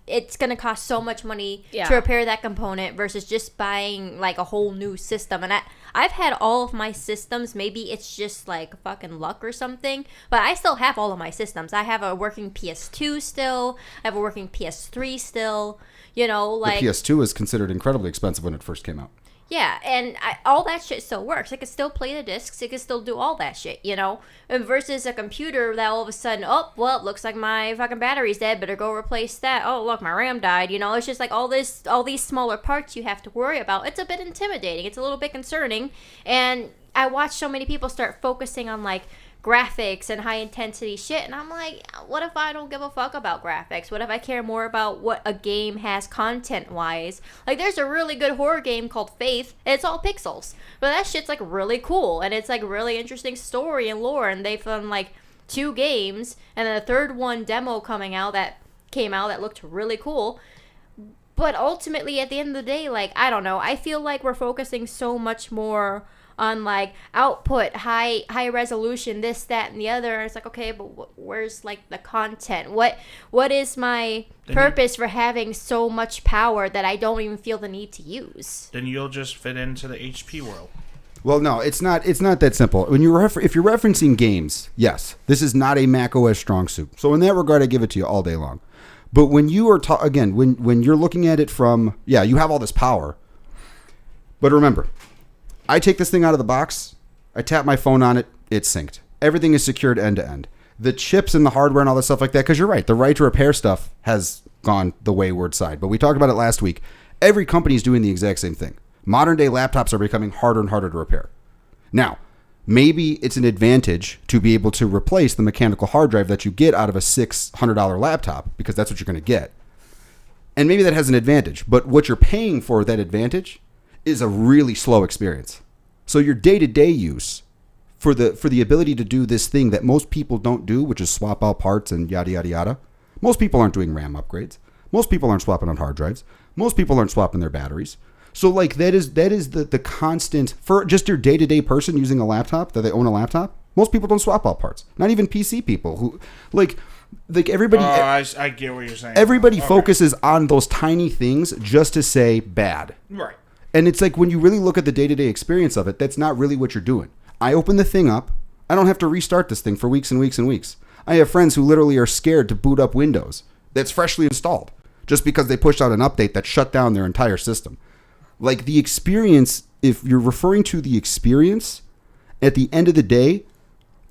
it's going to cost so much money to repair that component versus just buying like a whole new system. And I've had all of my systems. Maybe it's just like fucking luck or something, but I still have all of my systems. I have a working PS2 still. I have a working PS3 still. The PS2 was considered incredibly expensive when it first came out. Yeah, and all that shit still works. It can still play the discs. It can still do all that shit, And versus a computer that all of a sudden, oh, well, it looks like my fucking battery's dead. Better go replace that. Oh, look, my RAM died. It's just like all these smaller parts you have to worry about. It's a bit intimidating. It's a little bit concerning. And I watch so many people start focusing on like graphics and high intensity shit, and I'm like, what if I don't give a fuck about graphics? What if I care more about what a game has content wise? Like, there's a really good horror game called Faith, and it's all pixels, but that shit's like really cool, and it's like really interesting story and lore, and they've done like 2 games and then a third one demo that came out that looked really cool. But ultimately, at the end of the day, like, I don't know, I feel like we're focusing so much more on like output, high resolution, this, that, and the other. And it's like, okay, but where's like the content? What is my purpose for having so much power that I don't even feel the need to use? Then you'll just fit into the HP world. Well, no, it's not that simple. When if you're referencing games, yes, this is not a Mac OS strong suit. So in that regard, I give it to you all day long. But when you are when you're looking at it from, you have all this power. But remember, I take this thing out of the box, I tap my phone on it, it's synced. Everything is secured end to end. The chips and the hardware and all this stuff like that, because you're right, the right to repair stuff has gone the wayward side. But we talked about it last week. Every company is doing the exact same thing. Modern day laptops are becoming harder and harder to repair. Now, maybe it's an advantage to be able to replace the mechanical hard drive that you get out of a $600 laptop, because that's what you're going to get. And maybe that has an advantage, but what you're paying for that advantage is a really slow experience. So your day-to-day use for the ability to do this thing that most people don't do, which is swap out parts and yada, yada, yada. Most people aren't doing RAM upgrades. Most people aren't swapping on hard drives. Most people aren't swapping their batteries. So like that is the constant for just your day-to-day person using a laptop, that they own a laptop. Most people don't swap out parts. Not even PC people who like everybody. I get what you're saying. Everybody focuses on those tiny things just to say bad. Right. And it's like when you really look at the day-to-day experience of it, that's not really what you're doing. I open the thing up. I don't have to restart this thing for weeks and weeks and weeks. I have friends who literally are scared to boot up Windows that's freshly installed just because they pushed out an update that shut down their entire system. Like the experience, if you're referring to the experience, at the end of the day,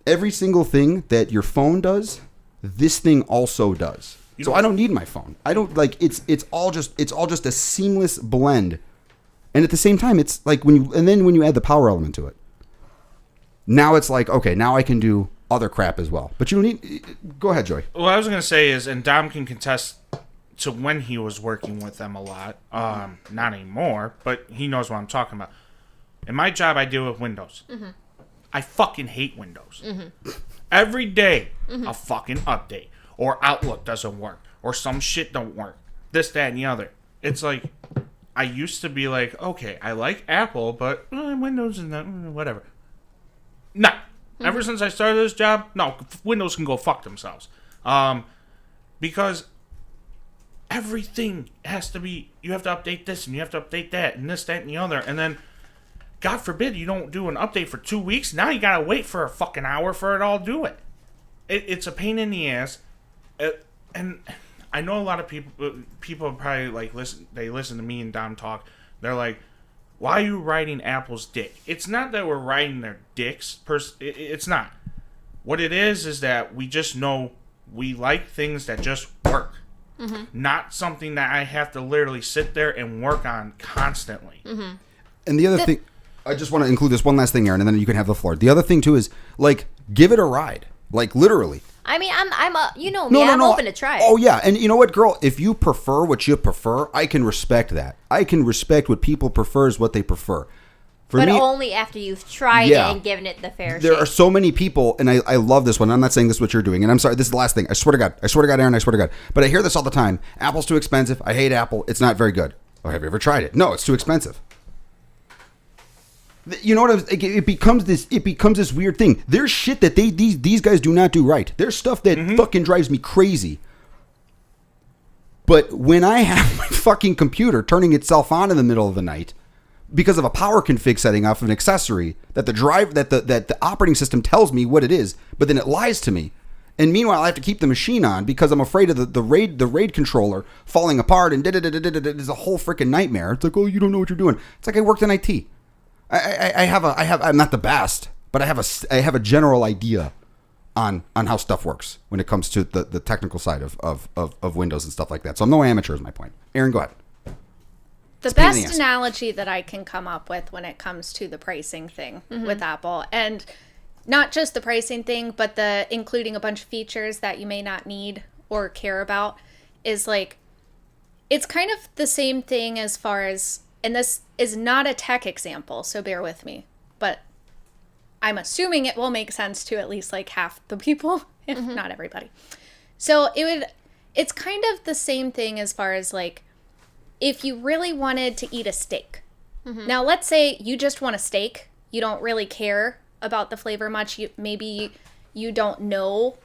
every single thing that your phone does, this thing also does. So I don't need my phone. I don't like it's all just a seamless blend. And at the same time, it's like when you add the power element to it, now it's like, okay, now I can do other crap as well. But you don't need. Go ahead, Joey. What I was gonna say is, and Dom can contest to when he was working with them a lot. Not anymore, but he knows what I'm talking about. In my job, I deal with Windows. Mm-hmm. I fucking hate Windows. Mm-hmm. Every day, a fucking update, or Outlook doesn't work, or some shit don't work. This, that, and the other. It's like, I used to be like, okay, I like Apple, but Windows is not, whatever. No. Ever since I started this job, no, Windows can go fuck themselves. Because everything has to be, you have to update this, and you have to update that, and this, that, and the other, and then, God forbid, you don't do an update for 2 weeks, now you gotta wait for a fucking hour for it all to do it. It's a pain in the ass, and I know a lot of people probably like listen to me and Dom talk, they're like, why are you riding Apple's dick? It's not that we're riding their dicks, it's not. What it is that we just know we like things that just work. Mm-hmm. Not something that I have to literally sit there and work on constantly. Mm-hmm. And the other thing, I just want to include this one last thing, Aaron, and then you can have the floor. The other thing too is like, give it a ride, like literally. I mean, I'm open to try it. Oh yeah, and you know what, girl? If you prefer what you prefer, I can respect that. I can respect what people prefer is what they prefer. But only after you've tried it and given it the fair shake. There are so many people, and I love this one. I'm not saying this is what you're doing, and I'm sorry, this is the last thing. I swear to God, Aaron, I swear to God. But I hear this all the time. Apple's too expensive. I hate Apple. It's not very good. Oh, have you ever tried it? No, it's too expensive. You know what? It becomes this weird thing. There's shit that these guys do not do right. There's stuff that fucking drives me crazy. But when I have my fucking computer turning itself on in the middle of the night because of a power config setting off of an accessory that the operating system tells me what it is, but then it lies to me. And meanwhile, I have to keep the machine on because I'm afraid of the RAID controller falling apart and it's a whole freaking nightmare. It's like, oh, you don't know what you're doing. It's like I worked in IT. I'm not the best, but I have a general idea on how stuff works when it comes to the technical side of Windows and stuff like that. So I'm no amateur is my point. Aaron, go ahead. The best analogy that I can come up with when it comes to the pricing thing with Apple, and not just the pricing thing, but the including a bunch of features that you may not need or care about, is like, it's kind of the same thing as far as, and this is not a tech example, so bear with me, but I'm assuming it will make sense to at least like half the people, if not everybody. So it's kind of the same thing as far as like, if you really wanted to eat a steak. Now, let's say you just want a steak. You don't really care about the flavor much. Maybe you don't know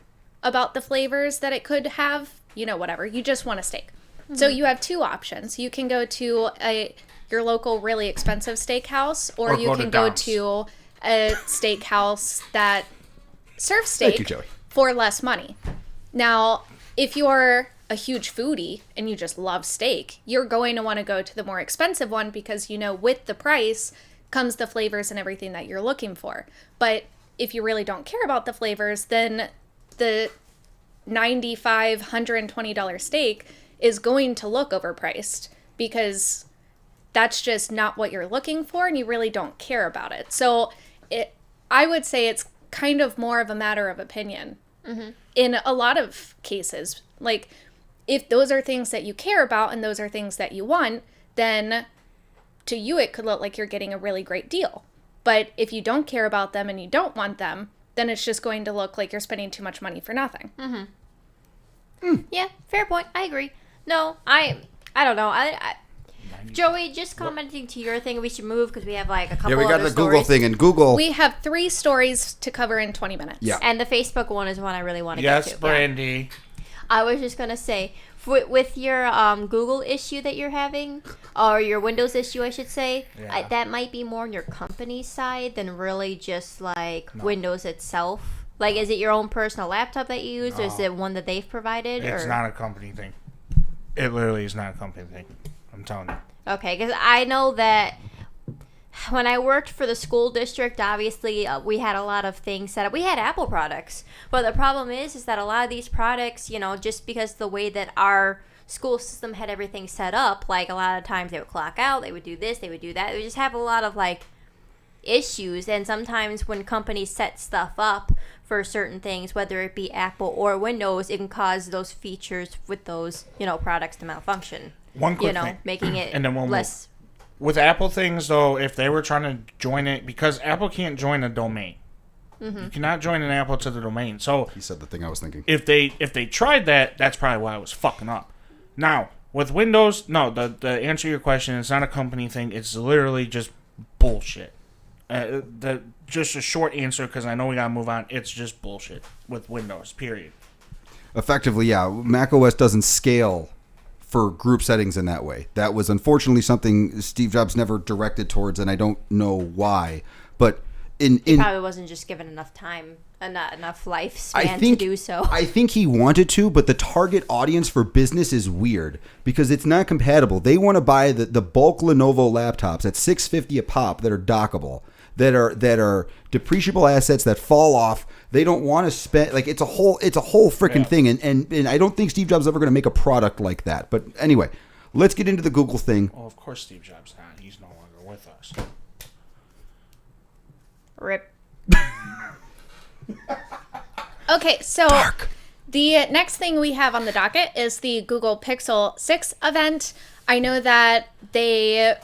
about the flavors that it could have, whatever. You just want a steak. So you have two options. You can go to your local really expensive steakhouse, or you can go to a steakhouse that serves steak for less money. Now, if you're a huge foodie and you just love steak, you're going to want to go to the more expensive one because with the price comes the flavors and everything that you're looking for. But if you really don't care about the flavors, then the $95, $120 steak is going to look overpriced because that's just not what you're looking for and you really don't care about it. So I would say it's kind of more of a matter of opinion in a lot of cases. Like, if those are things that you care about and those are things that you want, then to you it could look like you're getting a really great deal. But if you don't care about them and you don't want them, then it's just going to look like you're spending too much money for nothing. Yeah, fair point. I agree. No, I don't know. Joey, just commenting to your thing, we should move because we have like a couple. Yeah, we got other the Google stories. thing, and Google. We have 3 stories to cover in 20 minutes. Yeah. And the Facebook one is one I really want to get to. Yes, Brandy. I was just gonna say, with your Google issue that you're having, or your Windows issue, I should say, Yeah. that might be more on your company's side than really just like Windows itself. Like, is it your own personal laptop that you use, or is it one that they've provided? It's not a company thing. It literally is not a company thing. I'm telling you. Okay, because I know that when I worked for the school district, obviously we had a lot of things set up. We had Apple products, but the problem is that a lot of these products, you know, just because the way that our school system had everything set up, like a lot of times they would clock out, they would do this, they would do that. They would just have a lot of like issues, and sometimes when companies set stuff up for certain things, whether it be Apple or Windows, it can cause those features with those, you know, products to malfunction. One quick You know, thing. making it And then one more. less. With Apple things, though, if they were trying to join it, because Apple can't join a domain. You cannot join an Apple to the domain. So He said the thing I was thinking. if they tried that, that's probably why I was fucking up. Now, with Windows, no, the answer to your question, it's not a company thing. It's literally just bullshit. Just a short answer, because I know we got to move on. It's just bullshit with Windows, period. Effectively, yeah. macOS doesn't scale for group settings in that way. That was unfortunately something Steve Jobs never directed towards, and I don't know why. But in Probably wasn't just given enough time and not enough lifespan to do so. I think he wanted to, but the target audience for business is weird because it's not compatible. They want to buy the bulk Lenovo laptops at $650 a pop that are dockable, that are depreciable assets that fall off. They don't want to spend, like, it's a whole freaking thing, and I don't think Steve Jobs is ever going to make a product like that. But anyway, let's get into the Google thing. Well, of course Steve Jobs not. He's no longer with us. Rip. Okay, so the next thing we have on the docket is the Google Pixel 6 event. I know that they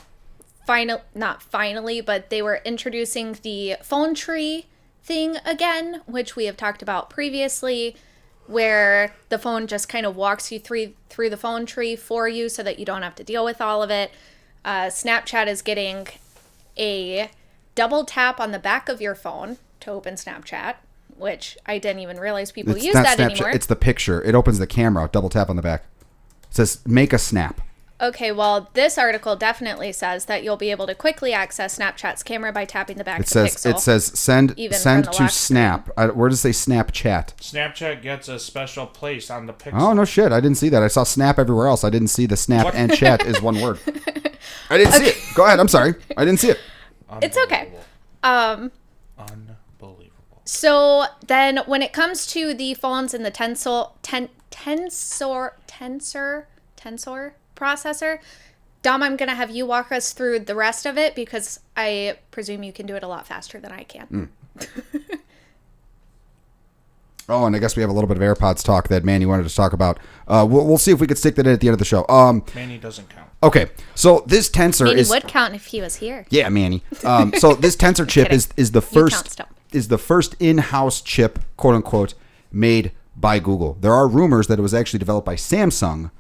not finally, but they were introducing the phone tree thing again, which we have talked about previously, where the phone just kind of walks you through the phone tree for you so that you don't have to deal with all of it. Snapchat is getting a double tap on the back of your phone to open Snapchat, which I didn't even realize people use not that Snapchat, anymore. it's the picture. It opens the camera, double tap on the back. It says, make a snap. Okay, well, this article definitely says that you'll be able to quickly access Snapchat's camera by tapping the back of the Pixel. It says send even send from the to lock Snap. Where does it say Snapchat? Snapchat gets a special place on the Pixel. Oh, no shit. I didn't see that. I saw Snap everywhere else. I didn't see the Snap and Chat is one word. I didn't see it. Go ahead. I'm sorry. I didn't see it. It's okay. Unbelievable. So then when it comes to the phones and the Tensor processor, Dom, I'm going to have you walk us through the rest of it because I presume you can do it a lot faster than I can. Oh, and I guess we have a little bit of AirPods talk that Manny wanted to talk about. We'll see if we could stick that in at the end of the show. Manny doesn't count. Okay, so this Tensor Manny is... would count if he was here. Yeah, Manny. So this Tensor chip is the first in-house chip, quote unquote, made by Google. There are rumors that it was actually developed by Samsung,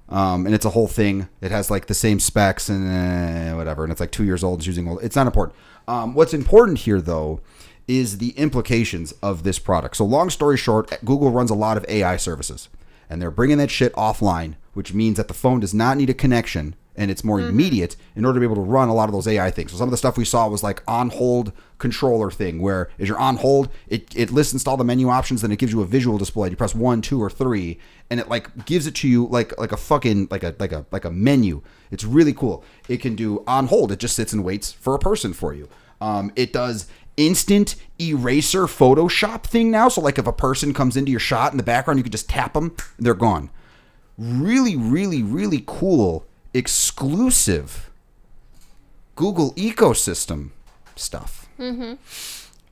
and it's a whole thing. It has like the same specs and whatever, and it's like 2 years old. It's using old. It's not important. What's important here, though, is the implications of this product. So long story short, Google runs a lot of AI services, and they're bringing that shit offline, which means that the phone does not need a connection, and it's more immediate in order to be able to run a lot of those AI things. So some of the stuff we saw was like on-hold controller thing, where as you're on hold, it listens to all the menu options, then it gives you a visual display. You press 1, 2, or 3, and it like gives it to you like a fucking like a menu. It's really cool. It can do on hold. It just sits and waits for a person for you. It does instant eraser Photoshop thing now. So like if a person comes into your shot in the background, you can just tap them and they're gone. Really, really, really cool, exclusive Google ecosystem stuff. And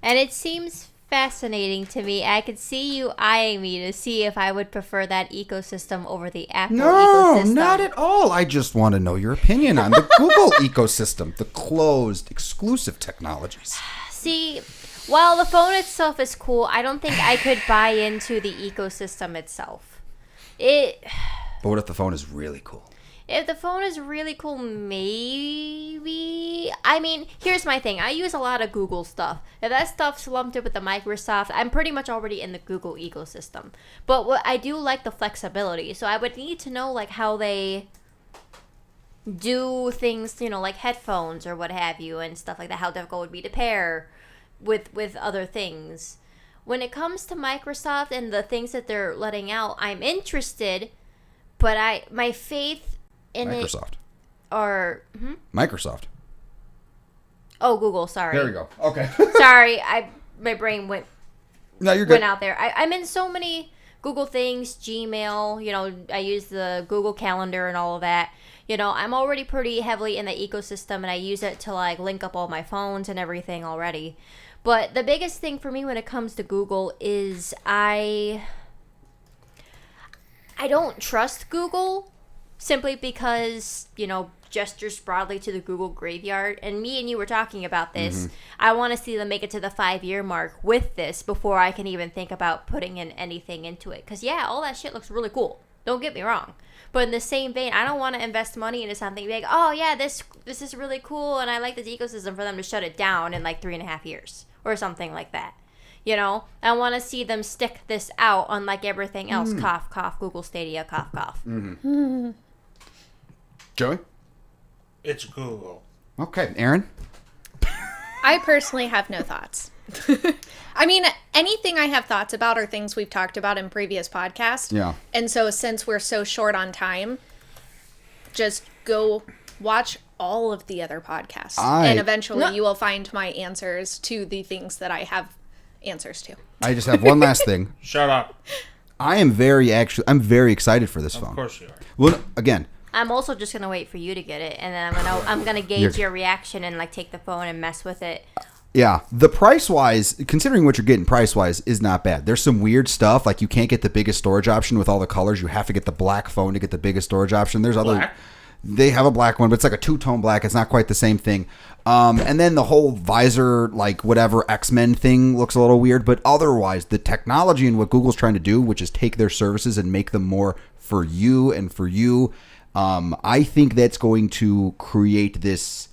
it seems fascinating to me. I could see you eyeing me to see if I would prefer that ecosystem over the Apple No, ecosystem. not at all. I just want to know your opinion on the Google ecosystem, the closed, exclusive technologies. See, while the phone itself is cool, I don't think I could buy into the ecosystem itself. But what if the phone is really cool? If the phone is really cool, maybe. I mean, here's my thing. I use a lot of Google stuff. If that stuff's lumped in with the Microsoft, I'm pretty much already in the Google ecosystem. But what I do like the flexibility. So I would need to know like how they do things, you know, like headphones or what have you and stuff like that. How difficult it would be to pair with other things. When it comes to Microsoft and the things that they're letting out, I'm interested, but my faith in Microsoft. it or Microsoft. Oh, Google, sorry. There we go. Okay. Sorry, my brain went You're good. went out there. I'm in so many Google things, Gmail, you know, I use the Google Calendar and all of that. You know, I'm already pretty heavily in the ecosystem and I use it to like link up all my phones and everything already. But the biggest thing for me when it comes to Google is I don't trust Google simply because, you know, gestures broadly to the Google graveyard. And me and you were talking about this. I want to see them make it to the 5-year mark with this before I can even think about putting in anything into it. Because, yeah, all that shit looks really cool. Don't get me wrong. But in the same vein, I don't want to invest money into something like, oh, yeah, this is really cool and I like this ecosystem for them to shut it down in like 3.5 years or something like that. You know, I want to see them stick this out unlike everything else. Cough, cough, Google Stadia, cough, cough. Joey? It's Google. Okay. Aaron? I personally have no thoughts. I mean, anything I have thoughts about are things we've talked about in previous podcasts. Yeah. And so since we're so short on time, just go watch all of the other podcasts. And eventually you will find my answers to the things that I have answers to. I just have one last thing. Shut up. I'm very excited for this phone. Of course you are. Well, again, I'm also just gonna wait for you to get it, and then I'm gonna gauge your reaction and like take the phone and mess with it. yeah, the price wise, considering what you're getting price wise, is not bad. There's some weird stuff like you can't get the biggest storage option with all the colors. You have to get the black phone to get the biggest storage option. There's other. Black? They have a black one, but it's like a two-tone black. It's not quite the same thing. And then the whole visor, like whatever X-Men thing looks a little weird. But otherwise, the technology and what Google's trying to do, which is take their services and make them more for you and for you, I think that's going to create this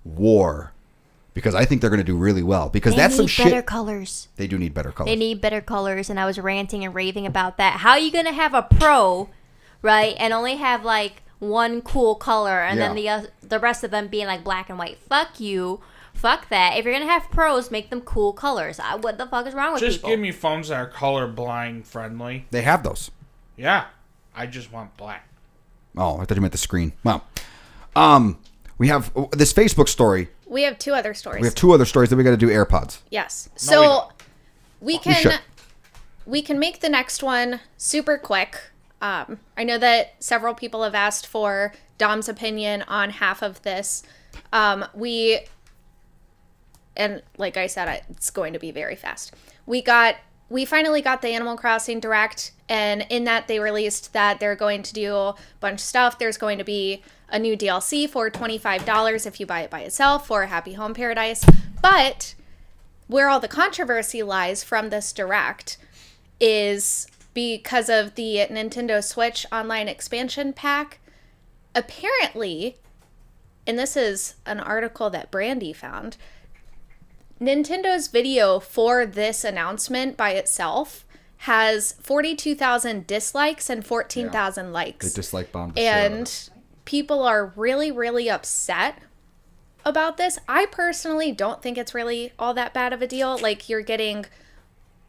war. Because I think they're going to do really well. Because that's some shit. They need better colors. They do need better colors. They need better colors, and I was ranting and raving about that. How are you going to have a Pro, right, and only have like one cool color, and then the rest of them being like black and white? Fuck you. Fuck that. If you're going to have Pros, make them cool colors. What the fuck is wrong with Just people? give me phones that are colorblind friendly. They have those. Yeah. I just want black. Oh, I thought you meant the screen. Well, we have this Facebook story. We have two other stories. We have two other stories that we got to do AirPods. Yes. No, So we we can make the next one super quick. I know that several people have asked for Dom's opinion on half of this. And like I said, it's going to be very fast. We finally got the Animal Crossing Direct, and in that they released that they're going to do a bunch of stuff. There's going to be a new DLC for $25 if you buy it by itself for Happy Home Paradise. But where all the controversy lies from this Direct is because of the Nintendo Switch Online Expansion Pack. Apparently, and this is an article that Brandy found, Nintendo's video for this announcement by itself has 42,000 dislikes and 14,000 likes. They dislike bombed. And people are really, really upset about this. I personally don't think it's really all that bad of a deal. Like, you're getting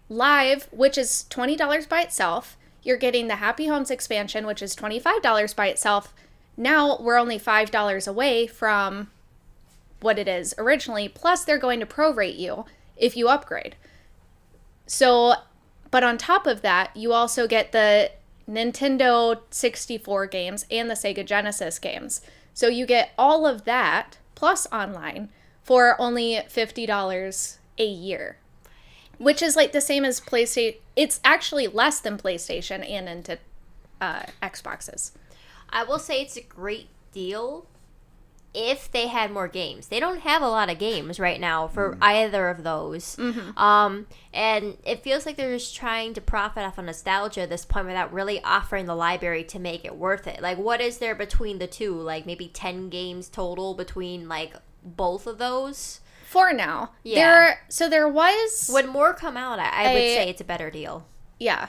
Live, which is $20 by itself. You're getting the Happy Homes expansion, which is $25 by itself. Now we're only $5 away from what it is originally. Plus, they're going to prorate you if you upgrade. So, but on top of that, you also get the Nintendo 64 games and the Sega Genesis games. So you get all of that plus online for only $50 a year. which is like the same as PlayStation. It's actually less than PlayStation and into Xboxes. I will say it's a great deal if they had more games. They don't have a lot of games right now for either of those. And it feels like they're just trying to profit off of nostalgia at this point without really offering the library to make it worth it. Like, what is there between the two? Like, maybe 10 games total between, like, both of those? For now. Yeah. There was... When more come out, I would say it's a better deal. Yeah.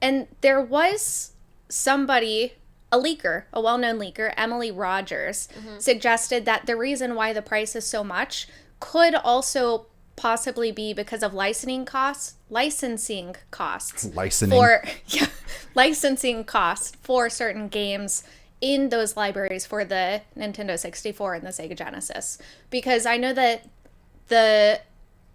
And there was somebody... a leaker, a well-known leaker, Emily Rogers, suggested that the reason why the price is so much could also possibly be because of licensing costs for certain games in those libraries for the Nintendo 64 and the Sega Genesis. Because I know that the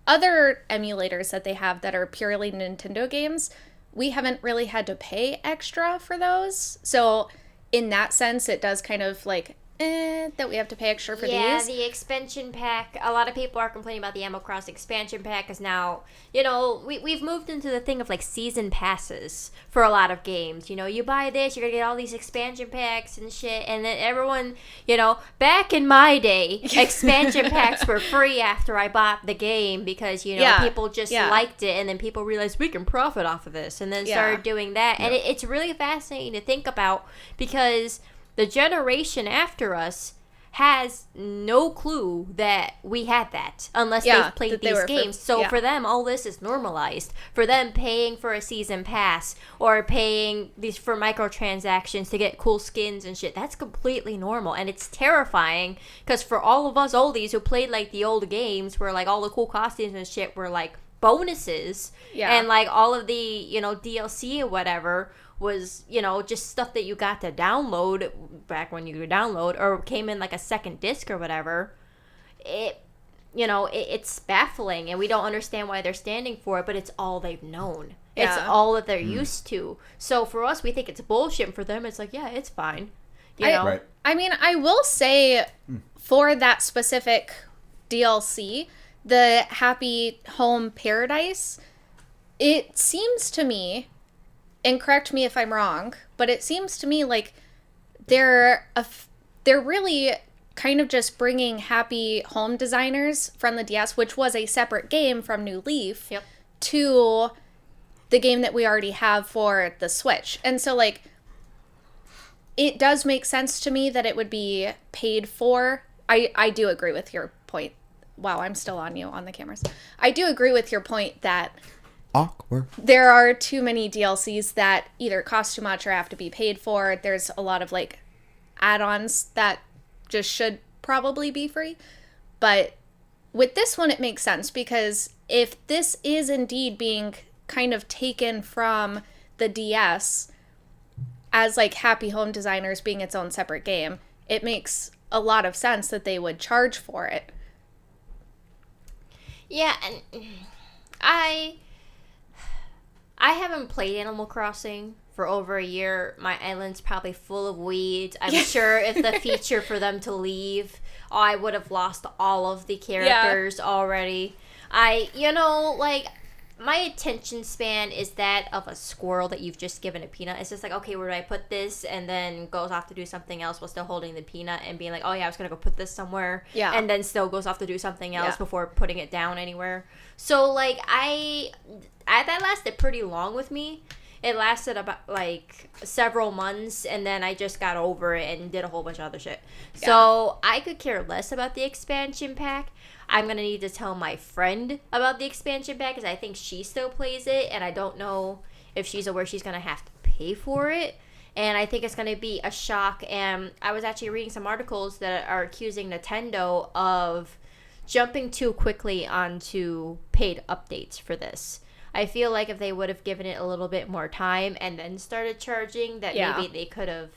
other emulators that they have that are purely Nintendo games, we haven't really had to pay extra for those. So in that sense, it does kind of like, that we have to pay extra for these. Yeah, the expansion pack. A lot of people are complaining about the Animal Crossing expansion pack because now, you know, we've moved into the thing of like season passes for a lot of games. You know, you buy this, you're going to get all these expansion packs and shit. And then everyone, you know, back in my day, expansion packs were free after I bought the game because, you know, people just liked it. And then people realized we can profit off of this and then started doing that. And it's really fascinating to think about because the generation after us has no clue that we had that unless they've played these games. So for them, all this is normalized. For them, paying for a season pass or paying these for microtransactions to get cool skins and shit, that's completely normal. And it's terrifying because for all of us oldies who played like the old games where like all the cool costumes and shit were like bonuses and like all of the, you know, DLC or whatever was, you know, just stuff that you got to download back when you could download or came in like a second disc or whatever. It's baffling and we don't understand why they're standing for it, but it's all they've known. It's all that they're used to. So for us, we think it's bullshit. For them, it's like, yeah, it's fine. You know? Right. I mean, I will say for that specific DLC, the Happy Home Paradise, it seems to me, and correct me if I'm wrong, but it seems to me like they're really kind of just bringing Happy Home Designers from the DS, which was a separate game from New Leaf, to the game that we already have for the Switch. And so, like, it does make sense to me that it would be paid for. I do agree with your point. Wow, I'm still on you on the cameras. I do agree with your point that awkward. There are too many DLCs that either cost too much or have to be paid for. There's a lot of like add-ons that just should probably be free. But with this one, it makes sense because if this is indeed being kind of taken from the DS as like Happy Home Designers being its own separate game, it makes a lot of sense that they would charge for it. Yeah, and I haven't played Animal Crossing for over a year. My island's probably full of weeds. I'm sure if the feature for them to leave, I would have lost all of the characters already. My attention span is that of a squirrel that you've just given a peanut. It's just like, okay, where do I put this? And then goes off to do something else while still holding the peanut and being like, oh yeah, I was going to go put this somewhere. Yeah. And then still goes off to do something else before putting it down anywhere. So, like, that lasted pretty long with me. It lasted about, like, several months, and then I just got over it and did a whole bunch of other shit. Yeah. So, I could care less about the expansion pack. I'm going to need to tell my friend about the expansion pack because I think she still plays it, and I don't know if she's aware she's going to have to pay for it. And I think it's going to be a shock. And I was actually reading some articles that are accusing Nintendo of jumping too quickly onto paid updates for this. I feel like if they would have given it a little bit more time and then started charging, that maybe they could have,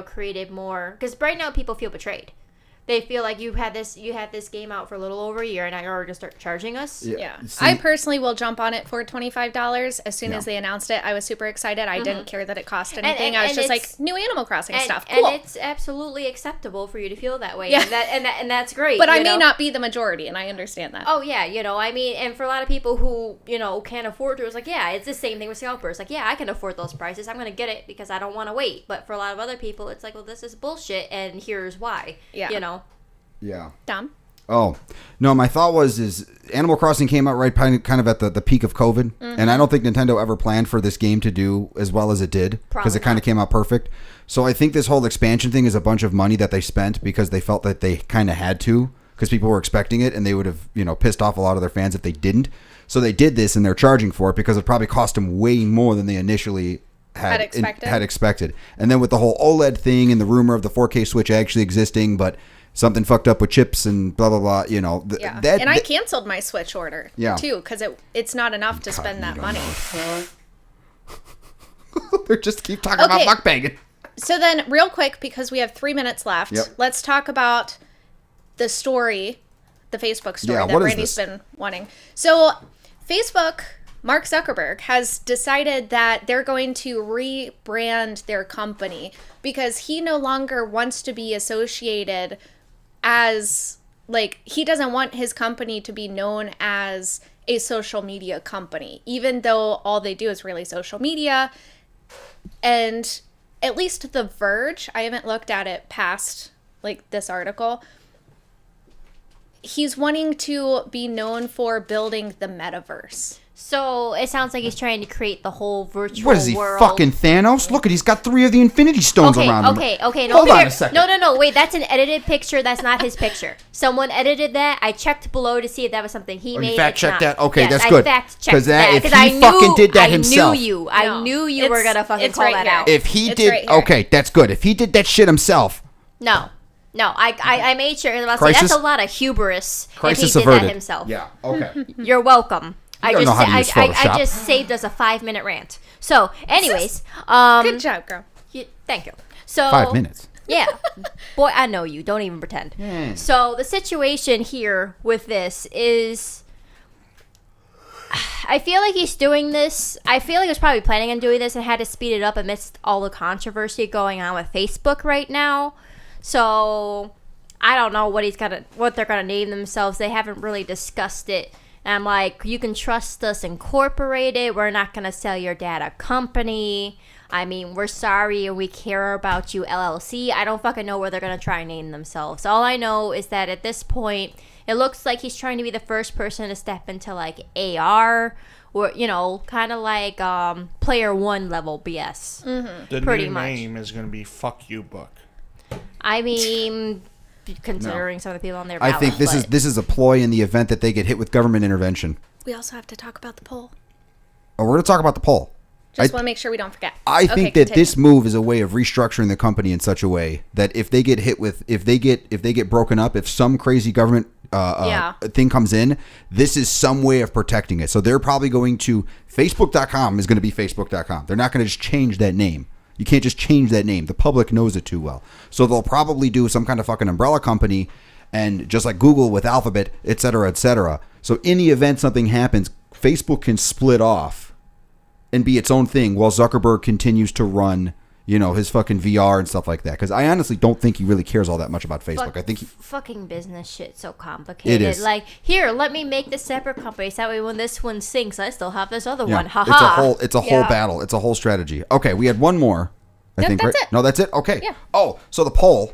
created more. Because right now people feel betrayed. They feel like you had this game out for a little over a year, and now you're going to start charging us. Yeah. See- I personally will jump on it for $25. As soon as they announced it, I was super excited. I didn't care that it cost anything. I was just like, new Animal Crossing stuff. Cool. And it's absolutely acceptable for you to feel that way. Yeah. And that's great. But I may not be the majority, and I understand that. Oh, yeah, I mean, and for a lot of people who, can't afford to, it's like, yeah, it's the same thing with scalpers. Like, yeah, I can afford those prices. I'm going to get it because I don't want to wait. But for a lot of other people, it's like, well, this is bullshit, and here's why. Yeah. Yeah. Dom? Oh, no, my thought is Animal Crossing came out right kind of at the peak of COVID. And I don't think Nintendo ever planned for this game to do as well as it did. Because it kind of came out perfect. So I think this whole expansion thing is a bunch of money that they spent because they felt that they kind of had to. Because people were expecting it and they would have, pissed off a lot of their fans if they didn't. So they did this and they're charging for it because it probably cost them way more than they initially had expected. And then with the whole OLED thing and the rumor of the 4K Switch actually existing, but something fucked up with chips and blah, blah, blah, And I canceled my Switch order, too, because it's not enough to spend that money. They just keep talking about mukbanging. So then, real quick, because we have 3 minutes left, let's talk about the story, the Facebook story that Brandy's been wanting. So, Facebook, Mark Zuckerberg, has decided that they're going to rebrand their company because he no longer wants to be associated as, he doesn't want his company to be known as a social media company, even though all they do is really social media. And at least The Verge, I haven't looked at it past, this article, he's wanting to be known for building the metaverse. So it sounds like he's trying to create the whole virtual world. What is he, fucking Thanos? Look, he's got 3 of the Infinity Stones around him. Okay. No, Hold on a second. No. Wait, that's an edited picture. That's not his picture. Someone edited that. I checked below to see if that was something he made. You fact checked that? Okay, yes, that's good. I fact checked that. If he fucking did that himself. I knew you were going to fucking call that out. If he did, okay, that's good. If he did that shit himself. No, I made sure. That's a lot of hubris. Crisis if he did averted. that himself. Yeah, okay. You're welcome. I Photoshop. just saved us a 5-minute rant. So, anyways, good job, girl. Thank you. So 5 minutes. Yeah, boy, I know you. Don't even pretend. So the situation here with this is, I feel like he's doing this. I feel like he was probably planning on doing this and had to speed it up amidst all the controversy going on with Facebook right now. So I don't know what they're gonna name themselves. They haven't really discussed it. And I'm like, you can trust us Incorporated. We're not going to sell your data company. I mean, we're sorry and we care about you LLC. I don't fucking know where they're going to try and name themselves. All I know is that at this point, it looks like he's trying to be the first person to step into AR or, kind of like Player One level BS. Mm-hmm. The pretty new much. name is going to be Fuck You Book. I mean, considering some of the people on there. I think this is a ploy in the event that they get hit with government intervention. We also have to talk about the poll. Oh, we're going to talk about the poll. Just want to make sure we don't forget. I think that this move is a way of restructuring the company in such a way that if they get hit with, if they get broken up, if some crazy government thing comes in, this is some way of protecting it. So they're probably going to, Facebook.com is going to be Facebook.com. They're not going to just change that name. You can't just change that name. The public knows it too well. So they'll probably do some kind of fucking umbrella company, and just like Google with Alphabet, et cetera, et cetera. So in the event something happens, Facebook can split off and be its own thing while Zuckerberg continues to run, his fucking VR and stuff like that. Because I honestly don't think he really cares all that much about Facebook. I think fucking business shit so complicated. It is. Like, here, let me make this separate company so that way when this one sinks, I still have this other one. Haha. It's a whole battle. It's a whole strategy. Okay, we had one more. I think, that's right? it. No, that's it? Okay. Yeah. Oh, so the poll.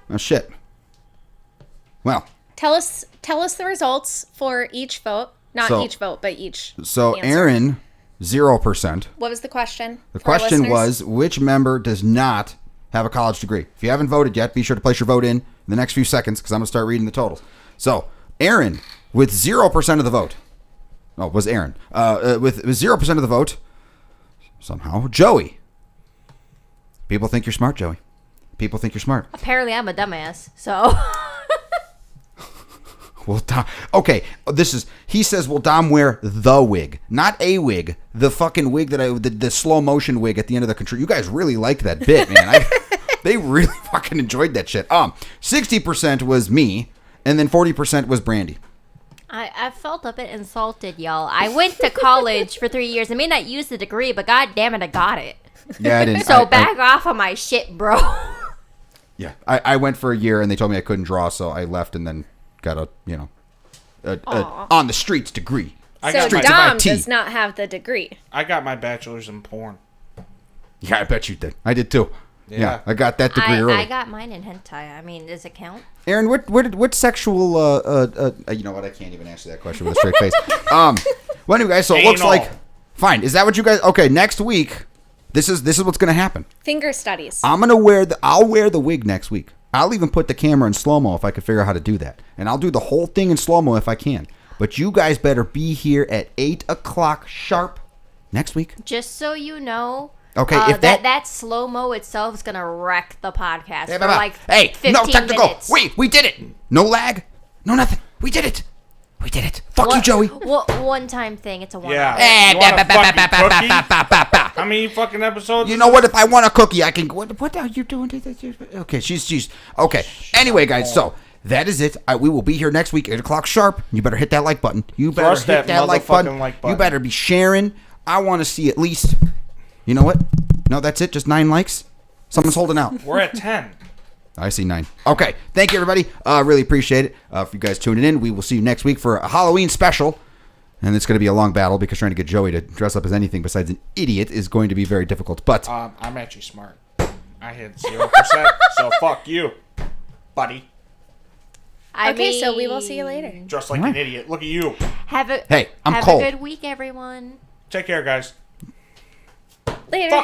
Oh, shit. Well. Tell us the results for each vote. Not each vote, but each So answer. Aaron, 0%. What was the question? The question was, which member does not have a college degree? If you haven't voted yet, be sure to place your vote in the next few seconds because I'm going to start reading the totals. So, Aaron, with 0% of the vote. Oh, it was Aaron. With 0% of the vote, somehow, Joey. People think you're smart, Joey. People think you're smart. Apparently, I'm a dumbass, so... Well, Dom, okay, he says, will Dom wear the wig, not a wig, the fucking wig the slow motion wig at the end of the control. You guys really liked that bit, man. They really fucking enjoyed that shit. 60% was me, and then 40% was Brandy. I felt a bit insulted, y'all. I went to college for 3 years. I may not use the degree, but god damn it, I got it. Yeah, I didn't. So back off of my shit, bro. Yeah, I went for a year, and they told me I couldn't draw, so I left and then got a on the streets degree. So Dom does not have the degree. I got my bachelor's in porn. Yeah, I bet you did. I did too. Yeah, I got that degree early. I got mine in hentai. I mean, does it count? Aaron, what sexual you know what? I can't even answer that question with a straight face. Well, anyway, guys, so it looks like fine. Is that what you guys? Okay, next week, this is what's gonna happen. Finger studies. I'll wear the wig next week. I'll even put the camera in slow mo if I can figure out how to do that, and I'll do the whole thing in slow mo if I can. But you guys better be here at 8:00 sharp next week. Just so you know. Okay, if that slow mo itself is gonna wreck the podcast for like 15 no technical. minutes. We did it. No lag. No nothing. We did it. We did it. Fuck you, Joey. One time thing. It's a one. Yeah. You want a fucking cookie? How many fucking episodes? You know what? If I want a cookie, I can. What are you doing? Okay, she's okay. Anyway, guys, so that is it. We will be here next week, 8:00 sharp. You better hit that like button. You better Thrust hit that like button. You better be sharing. I want to see at least. You know what? No, that's it. Just 9 likes. Someone's holding out. We're at 10. I see 9. Okay. Thank you, everybody. Really appreciate it. For you guys tuning in, we will see you next week for a Halloween special. And it's going to be a long battle because trying to get Joey to dress up as anything besides an idiot is going to be very difficult. But I'm actually smart. I hit 0%, so fuck you, buddy. Okay, so we will see you later. Just like an idiot. Look at you. I'm have cold. a good week, everyone. Take care, guys. Later. Fuck